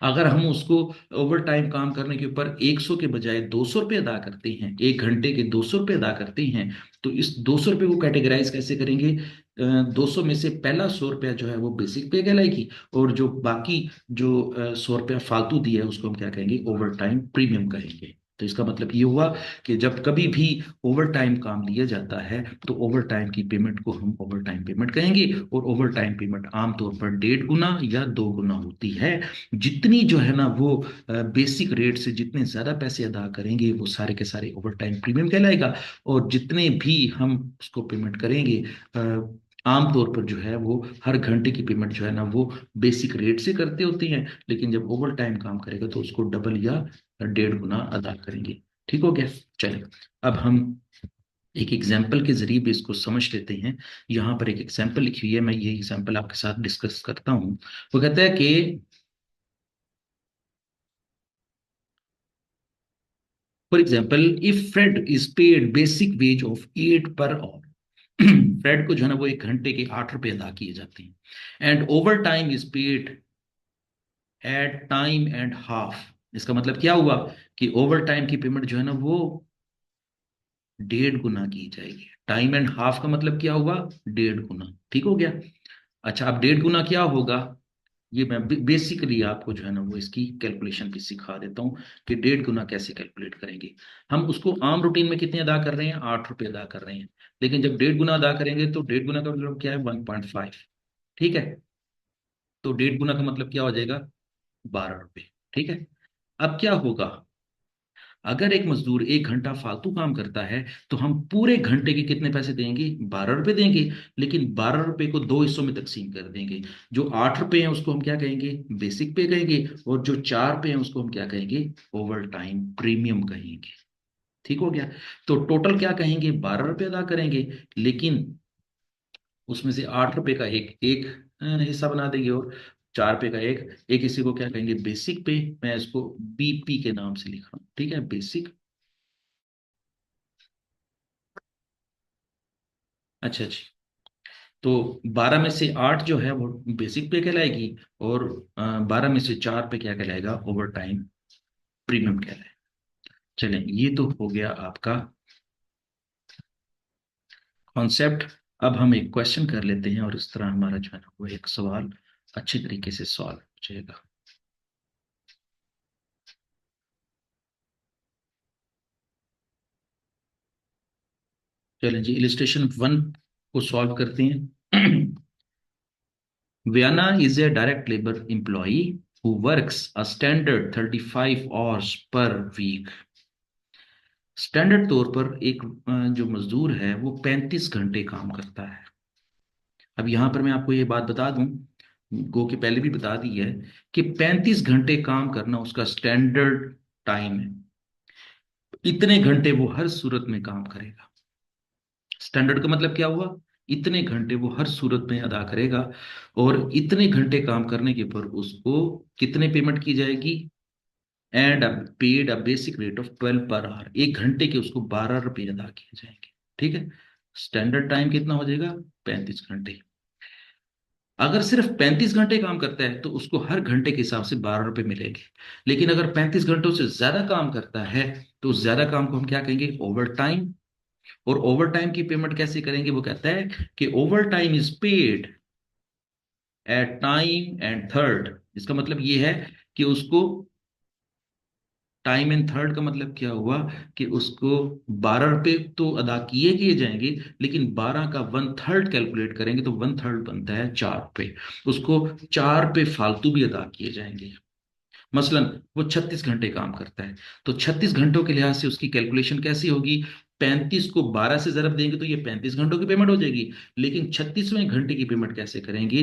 अगर हम उसको ओवर टाइम काम करने के ऊपर 100 के बजाय 200 रुपये अदा करते हैं, 1 घंटे के 200 रुपये अदा करते हैं, तो इस 200 रुपये को कैटेगराइज कैसे करेंगे, 200 में से पहला 100 रुपया जो है वो बेसिक पे कहलाएगी, और जो बाकी जो 100 रुपया फालतू दिया है उसको हम क्या कहेंगे, ओवर टाइम प्रीमियम कहेंगे। तो इसका मतलब ये हुआ कि जब कभी भी ओवर टाइम काम लिया जाता है तो ओवर टाइम की पेमेंट को हम ओवर टाइम पेमेंट कहेंगे, और ओवर टाइम पेमेंट आमतौर पर 1.5 गुना या 2 गुना होती है। जितनी जो है ना वो बेसिक रेट से जितने ज्यादा पैसे अदा करेंगे वो सारे के सारे ओवर टाइम प्रीमियम कहलाएगा। और जितने भी हम उसको पेमेंट करेंगे आमतौर पर जो है वो हर घंटे की पेमेंट जो है ना वो बेसिक रेट से करते होते हैं, लेकिन जब ओवर टाइम काम करेगा तो उसको डबल या 1.5 गुना अदा करेंगे। ठीक हो गया। चलिए, अब हम एक एग्जाम्पल के जरिए भी इसको समझ लेते हैं। यहाँ पर एक एग्जाम्पल लिखी हुई है, मैं ये एग्जाम्पल आपके साथ डिस्कस करता हूँ। वो कहता है कि for example, if Fred is paid basic wage of 8 per our, Fred को जो है ना वो 1 घंटे के 8 रुपए अदा किए जाते हैं, and overtime is paid at time and half. इसका मतलब क्या हुआ कि ओवर टाइम की पेमेंट जो है ना वो 1.5 गुना की जाएगी। टाइम एंड हाफ का मतलब क्या हुआ, 1.5 गुना। ठीक हो गया। अच्छा, अब 1.5 गुना क्या होगा, ये मैं बेसिकली आपको जो है ना वो इसकी कैलकुलेशन भी सिखा देता हूँ कि 1.5 गुना कैसे कैलकुलेट करेंगे। हम उसको आम रूटीन में कितने अदा कर रहे हैं, 8 रुपए अदा कर रहे हैं। लेकिन जब 1.5 गुना अदा करेंगे तो 1.5 गुना का मतलब क्या है, 1.5। ठीक है। तो 1.5 गुना का मतलब क्या हो जाएगा, 12 रुपए। ठीक है। अब क्या होगा, अगर एक मजदूर 1 घंटा फालतू काम करता है तो हम पूरे घंटे के कितने पैसे देंगे, 12 रुपए देंगे। लेकिन 12 रुपए को दो हिस्सों में तकसीम कर देंगे। जो 8 रुपए हैं उसको हम क्या कहेंगे, बेसिक पे कहेंगे, और जो 4 पे हैं उसको हम क्या कहेंगे, ओवर टाइम प्रीमियम कहेंगे। ठीक हो गया। तो टोटल क्या कहेंगे, 12 रुपए अदा करेंगे, लेकिन उसमें से 8 रुपए का एक एक हिस्सा बना देंगे, और 4 रुपए का एक एक हिस्से को क्या कहेंगे, बेसिक पे। मैं इसको बीपी के नाम से लिख रहा हूँ, ठीक है, बेसिक। अच्छा जी। तो 12 में से 8 जो है वो बेसिक पे कहलाएगी, और 12 में से 4 पे क्या कहलाएगा, ओवर टाइम प्रीमियम कहलाएगा। चलें, ये तो हो गया आपका कॉन्सेप्ट। अब हम एक क्वेश्चन कर लेते हैं, और इस तरह हमारा जो है ना वो एक सवाल अच्छे तरीके से सॉल्व हो जाएगा। चलें जी, इलिस्ट्रेशन 1 को सॉल्व करते हैं। Viana is a direct labor employee who works a standard 35 hours per week. Standard तौर पर एक जो मजदूर है वो 35 घंटे काम करता है। अब यहां पर मैं आपको ये बात बता दूं, गो के पहले भी बता दी है, कि 35 घंटे काम करना उसका स्टैंडर्ड टाइम है। इतने घंटे वो हर सूरत में काम करेगा। स्टैंडर्ड का मतलब क्या हुआ, इतने घंटे वो हर सूरत में अदा करेगा। और इतने घंटे काम करने के पर उसको कितने पेमेंट की जाएगी, and paid a basic rate of 12 per hour. 1 घंटे के उसको 12 रुपए अदा किए जाएंगे। ठीक है। स्टैंडर्ड टाइम कितना हो जाएगा, 35 घंटे। अगर सिर्फ 35 घंटे काम करता है तो उसको हर घंटे के हिसाब से 12 रुपए मिलेंगे। लेकिन अगर 35 घंटों से ज्यादा काम करता है तो उस ज्यादा काम को हम क्या कहेंगे, ओवर टाइम। और ओवर टाइम की पेमेंट कैसे करेंगे, वो कहता है कि overtime is paid at time and third. इसका मतलब ये है कि उसको टाइम एंड थर्ड का मतलब क्या हुआ, कि उसको 12 रुपए तो अदा किए किए जाएंगे, लेकिन 12 का 1/3 कैलकुलेट करेंगे तो 1/3 बनता है 4 रुपए। उसको 4 रुपए फालतू भी अदा किए जाएंगे। मसलन वो 36 घंटे काम करता है, तो 36 घंटों के लिहाज से उसकी कैलकुलेशन कैसी होगी, 35 को 12 से जरब देंगे तो ये 35 घंटों की पेमेंट हो जाएगी। लेकिन 36वें घंटे की पेमेंट कैसे करेंगे,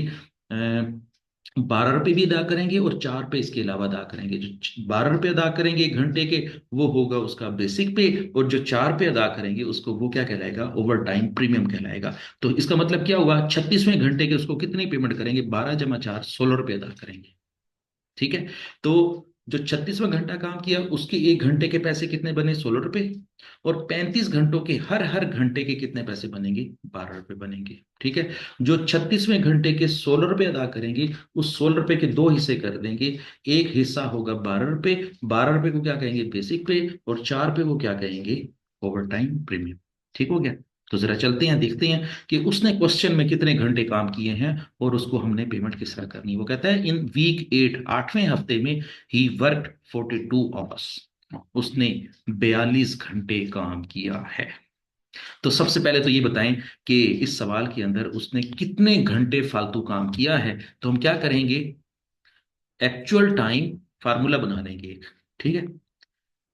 12 रुपए भी अदा करेंगे और 4 रुपए इसके अलावा अदा करेंगे। जो 12 रुपए अदा करेंगे 1 घंटे के, वो होगा उसका बेसिक पे, और जो 4 रुपए अदा करेंगे उसको वो क्या कहलाएगा, ओवर टाइम प्रीमियम कहलाएगा। तो इसका मतलब क्या हुआ, 36वें घंटे के उसको कितनी पेमेंट करेंगे, 12 × 4 16 रुपए अदा करेंगे। ठीक है। तो जो 36वां घंटा काम किया उसके 1 घंटे के पैसे कितने बने, 16 रुपए। और 35 घंटों के हर हर घंटे के कितने पैसे बनेंगे, 12 रुपए बनेंगे। ठीक है। जो 36वें घंटे के 16 रुपए अदा करेंगे, उस 16 रुपए के दो हिस्से कर देंगे। एक हिस्सा होगा 12 रुपए, 12 रुपए को क्या कहेंगे, बेसिक पे, और 4 पे को क्या कहेंगे, ओवर टाइम प्रीमियम। ठीक हो गया। तो जरा चलते हैं, देखते हैं कि उसने क्वेश्चन में कितने घंटे काम किए हैं और उसको हमने पेमेंट किस तरह करनी है। वो कहता है इन वीक 8, 8वें हफ्ते में ही वर्कड 42 आवर्स। उसने 42 घंटे काम किया है। तो सबसे पहले तो ये बताएं कि इस सवाल के अंदर उसने कितने घंटे फालतू काम किया है। तो हम क्या करेंगे, एक्चुअल टाइम फार्मूला बना लेंगे एक। ठीक है,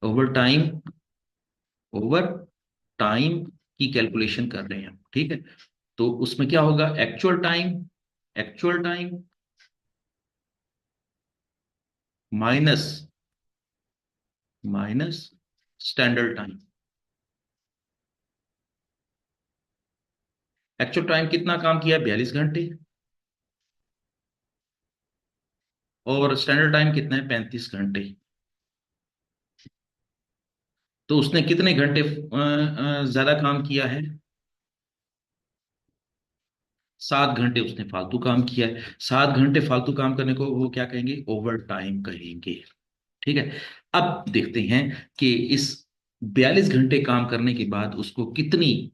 ओवर टाइम, ओवर टाइम की कैलकुलेशन कर रहे हैं हम। ठीक है, तो उसमें क्या होगा, actual time, actual time minus, minus standard time. Actual time कितना काम किया है, 42 घंटे। और स्टैंडर्ड टाइम कितना है, 35 घंटे। तो उसने कितने घंटे ज्यादा काम किया है, 7 घंटे उसने फालतू काम किया है। 7 घंटे फालतू काम करने को वो क्या कहेंगे, ओवर टाइम कहेंगे। ठीक है, अब देखते हैं कि इस 42 घंटे काम करने के बाद उसको कितनी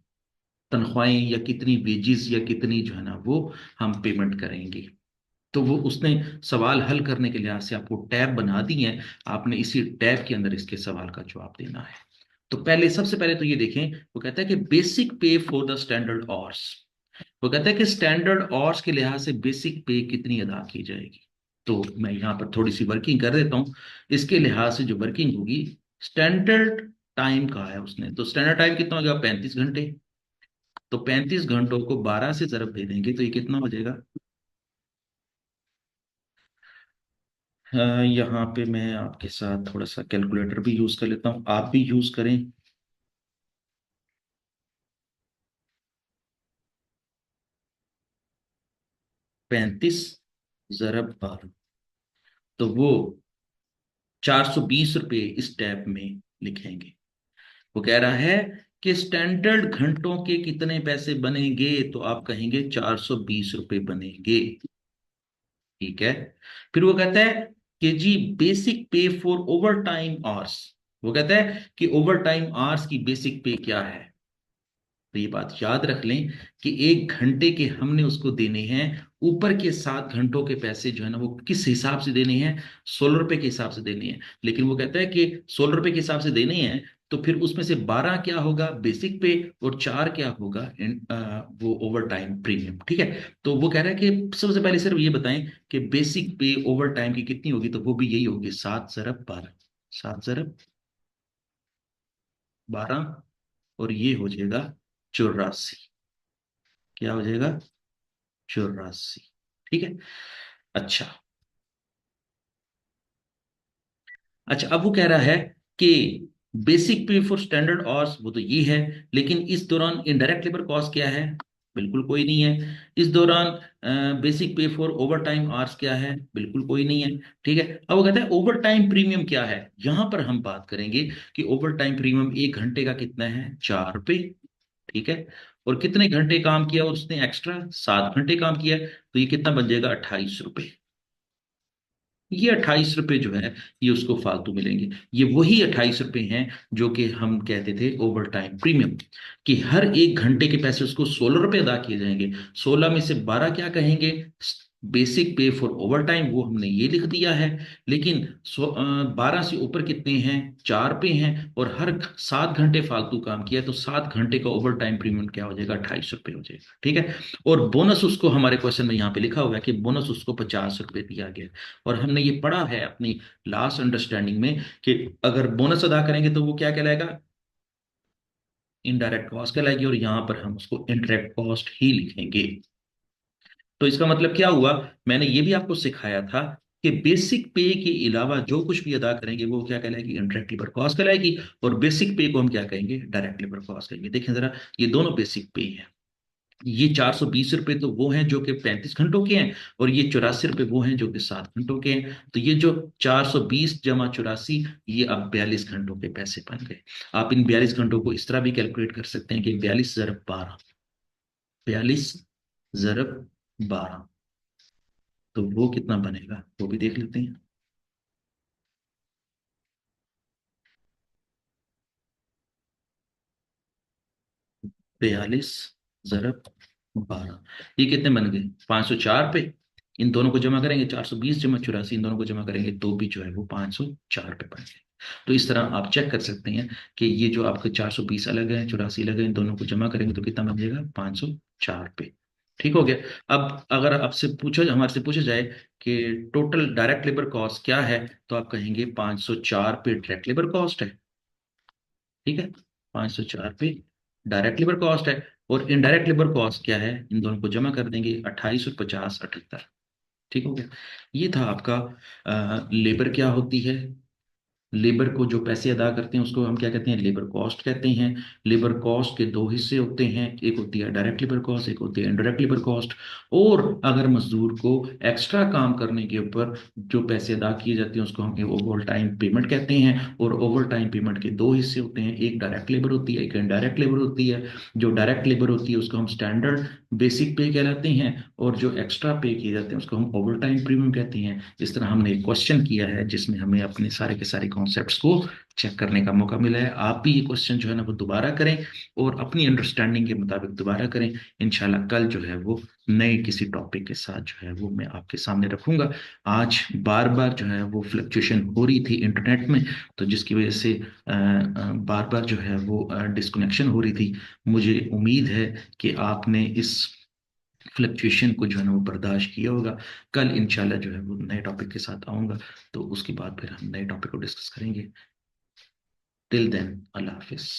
तनख्वाहें या कितनी वेजेस या कितनी जो है ना वो हम पेमेंट करेंगे। तो वो उसने सवाल हल करने के लिहाज से आपको टैब बना दी है। आपने इसी टैब के अंदर इसके सवाल का जवाब देना है। तो पहले, सबसे पहले तो ये देखें, वो कहता है कि बेसिक पे फॉर द स्टैंडर्ड ऑर्स। वो कहता है कि स्टैंडर्ड ऑर्स के लिहाज से बेसिक पे कितनी अदा की जाएगी। तो मैं यहां पर थोड़ी सी वर्किंग कर देता हूं। इसके लिहाज से जो वर्किंग होगी, स्टैंडर्ड टाइम कहा है उसने, तो स्टैंडर्ड टाइम कितना हो गया, 35 घंटे। तो 35 घंटों को 12 से जरब दे देंगे तो ये कितना हो जाएगा। यहाँ पे मैं आपके साथ थोड़ा सा कैलकुलेटर भी यूज कर लेता हूँ, आप भी यूज करें। 35 × 12, तो वो 420 रुपये इस टैब में लिखेंगे। वो कह रहा है कि स्टैंडर्ड घंटों के कितने पैसे बनेंगे, तो आप कहेंगे 420 रुपये बनेंगे। ठीक है, फिर वो कहता है कि जी बेसिक पे फॉर ओवर टाइम आवर्स। वो कहता है कि ओवर टाइम आवर्स की बेसिक पे क्या है। तो ये बात याद रख लें कि 1 घंटे के हमने उसको देने हैं, ऊपर के 7 घंटों के पैसे जो है ना वो किस हिसाब से देने हैं, 16 रुपए के हिसाब से देने हैं। लेकिन वो कहता है कि 16 रुपए के हिसाब से देने हैं, तो फिर उसमें से 12 क्या होगा बेसिक पे, और 4 क्या होगा वो ओवर टाइम प्रीमियम। ठीक है, तो वो कह रहा है कि सबसे पहले सिर्फ ये बताएं कि बेसिक पे ओवर टाइम की कितनी होगी, तो वो भी यही होगी, 7 × 12, 7 × 12, और ये हो जाएगा 84। क्या हो जाएगा, 84। ठीक है, अच्छा। अच्छा, अब वो कह रहा है कि बेसिक पे फॉर स्टैंडर्ड ऑर्स वो तो ये है, लेकिन इस दौरान इनडायरेक्ट लेबर कॉस्ट क्या है, बिल्कुल कोई नहीं है। इस दौरान बेसिक पे फॉर ओवर टाइम आवर्स क्या है, बिल्कुल कोई नहीं है। ठीक है, अब वो कहता है ओवर टाइम प्रीमियम क्या है। यहां पर हम बात करेंगे कि ओवर टाइम प्रीमियम 1 घंटे का कितना है, 4 रुपये। ठीक है, और कितने घंटे काम किया और उसने एक्स्ट्रा 7 घंटे काम किया है, तो ये कितना बन जाएगा, 28 रुपये। ये 28 रुपये जो है ये उसको फालतू मिलेंगे। ये वही 28 रुपये हैं जो कि हम कहते थे ओवर टाइम प्रीमियम, कि हर 1 घंटे के पैसे उसको 16 रुपये अदा किए जाएंगे। 16 में से 12 क्या कहेंगे, बेसिक पे फॉर ओवर टाइम, वो हमने ये लिख दिया है। लेकिन 12 से ऊपर कितने हैं, 4 पे हैं, और हर 7 घंटे फालतू काम किया तो 7 घंटे का ओवर टाइम प्रीमियम क्या हो जाएगा, 28 रुपये हो जाएगा। ठीक है, और बोनस उसको हमारे क्वेश्चन में यहाँ पे लिखा हुआ है कि बोनस उसको 50 रुपये दिया गया। और हमने ये पढ़ा है अपनी लास्ट अंडरस्टैंडिंग में कि अगर बोनस अदा करेंगे तो वो क्या कहलाएगा, इनडायरेक्ट कॉस्ट कहलाएगी, और यहां पर हम उसको इनडायरेक्ट कॉस्ट ही लिखेंगे। तो इसका मतलब क्या हुआ, मैंने ये भी आपको सिखाया था कि बेसिक पे के अलावा जो कुछ भी अदा करेंगे वो क्या कहलाएगी, इनडायरेक्ट लेबर कॉस्ट कहलाएगी। और बेसिक पे को हम क्या कहेंगे, डायरेक्ट लेबर कॉस्ट कहेंगे। देखें जरा, ये दोनों बेसिक पे हैं। ये 420 रुपये तो वो हैं जो कि 35 घंटों के हैं, और ये 84 रुपये वो हैं जो कि 7 घंटों के हैं। तो ये जो 420 × 84, ये अब 42 घंटों के पैसे बन गए। आप इन 42 घंटों को इस तरह भी कैलकुलेट कर सकते हैं कि 42 × 12, 42 × 12, तो वो कितना बनेगा वो भी देख लेते हैं। 42 × 12, ये कितने बन गए, 504 पे। इन दोनों को जमा करेंगे, 420 × 84, इन दोनों को जमा करेंगे तो भी जो है वो 504 पे बन गए। तो इस तरह आप चेक कर सकते हैं कि ये जो आपके 420 अलग है, 84 अलग है, इन दोनों को जमा करेंगे तो कितना बन जाएगा, 504 पे। ठीक हो गया। अब अगर आपसे पूछा, हमारे से पूछा जाए कि टोटल डायरेक्ट लेबर कॉस्ट क्या है, तो आप कहेंगे 504 पे डायरेक्ट लेबर कॉस्ट है। ठीक है, 504 पे डायरेक्ट लेबर कॉस्ट है। और इनडायरेक्ट लेबर कॉस्ट क्या है, इन दोनों को जमा कर देंगे, 28 और 50, 78। ठीक हो गया। ये था आपका लेबर क्या होती है। लेबर को जो पैसे अदा करते हैं उसको हम क्या कहते हैं, लेबर कॉस्ट कहते हैं। लेबर कॉस्ट के दो हिस्से होते हैं, एक होती है डायरेक्ट लेबर कॉस्ट, एक होती है इनडायरेक्ट लेबर कॉस्ट। और अगर मजदूर को एक्स्ट्रा काम करने के ऊपर जो पैसे अदा किए जाते हैं उसको हम ओवर टाइम पेमेंट कहते हैं। और ओवर टाइम पेमेंट के दो हिस्से होते हैं, एक डायरेक्ट लेबर होती है, एक इनडायरेक्ट लेबर होती है। जो डायरेक्ट लेबर होती है उसको हम स्टैंडर्ड बेसिक पे कहलाते हैं, और जो एक्स्ट्रा पे किए जाते हैं उसको हम ओवर टाइम प्रीमियम कहते हैं। इस तरह हमने एक क्वेश्चन किया है जिसमें हमें अपने सारे के सारे कॉन्सेप्ट्स को चेक करने का मौका मिला है। आप भी ये क्वेश्चन जो है ना वो दोबारा करें और अपनी अंडरस्टैंडिंग के मुताबिक दोबारा करें। इंशाल्लाह कल जो है वो नए किसी टॉपिक के साथ जो है वो मैं आपके सामने रखूंगा। आज बार बार जो है वो फ्लक्चुएशन हो रही थी इंटरनेट में, तो जिसकी वजह से बार बार जो है वो डिस्कनेक्शन हो रही थी। मुझे उम्मीद है कि आपने इस फ्लक्चुएशन को जो है ना वो बर्दाश्त किया होगा। कल इंशाल्लाह जो है वो नए टॉपिक के साथ आऊंगा, तो उसके बाद फिर हम नए टॉपिक को डिस्कस करेंगे। टिल देन, अल्लाह हाफिज।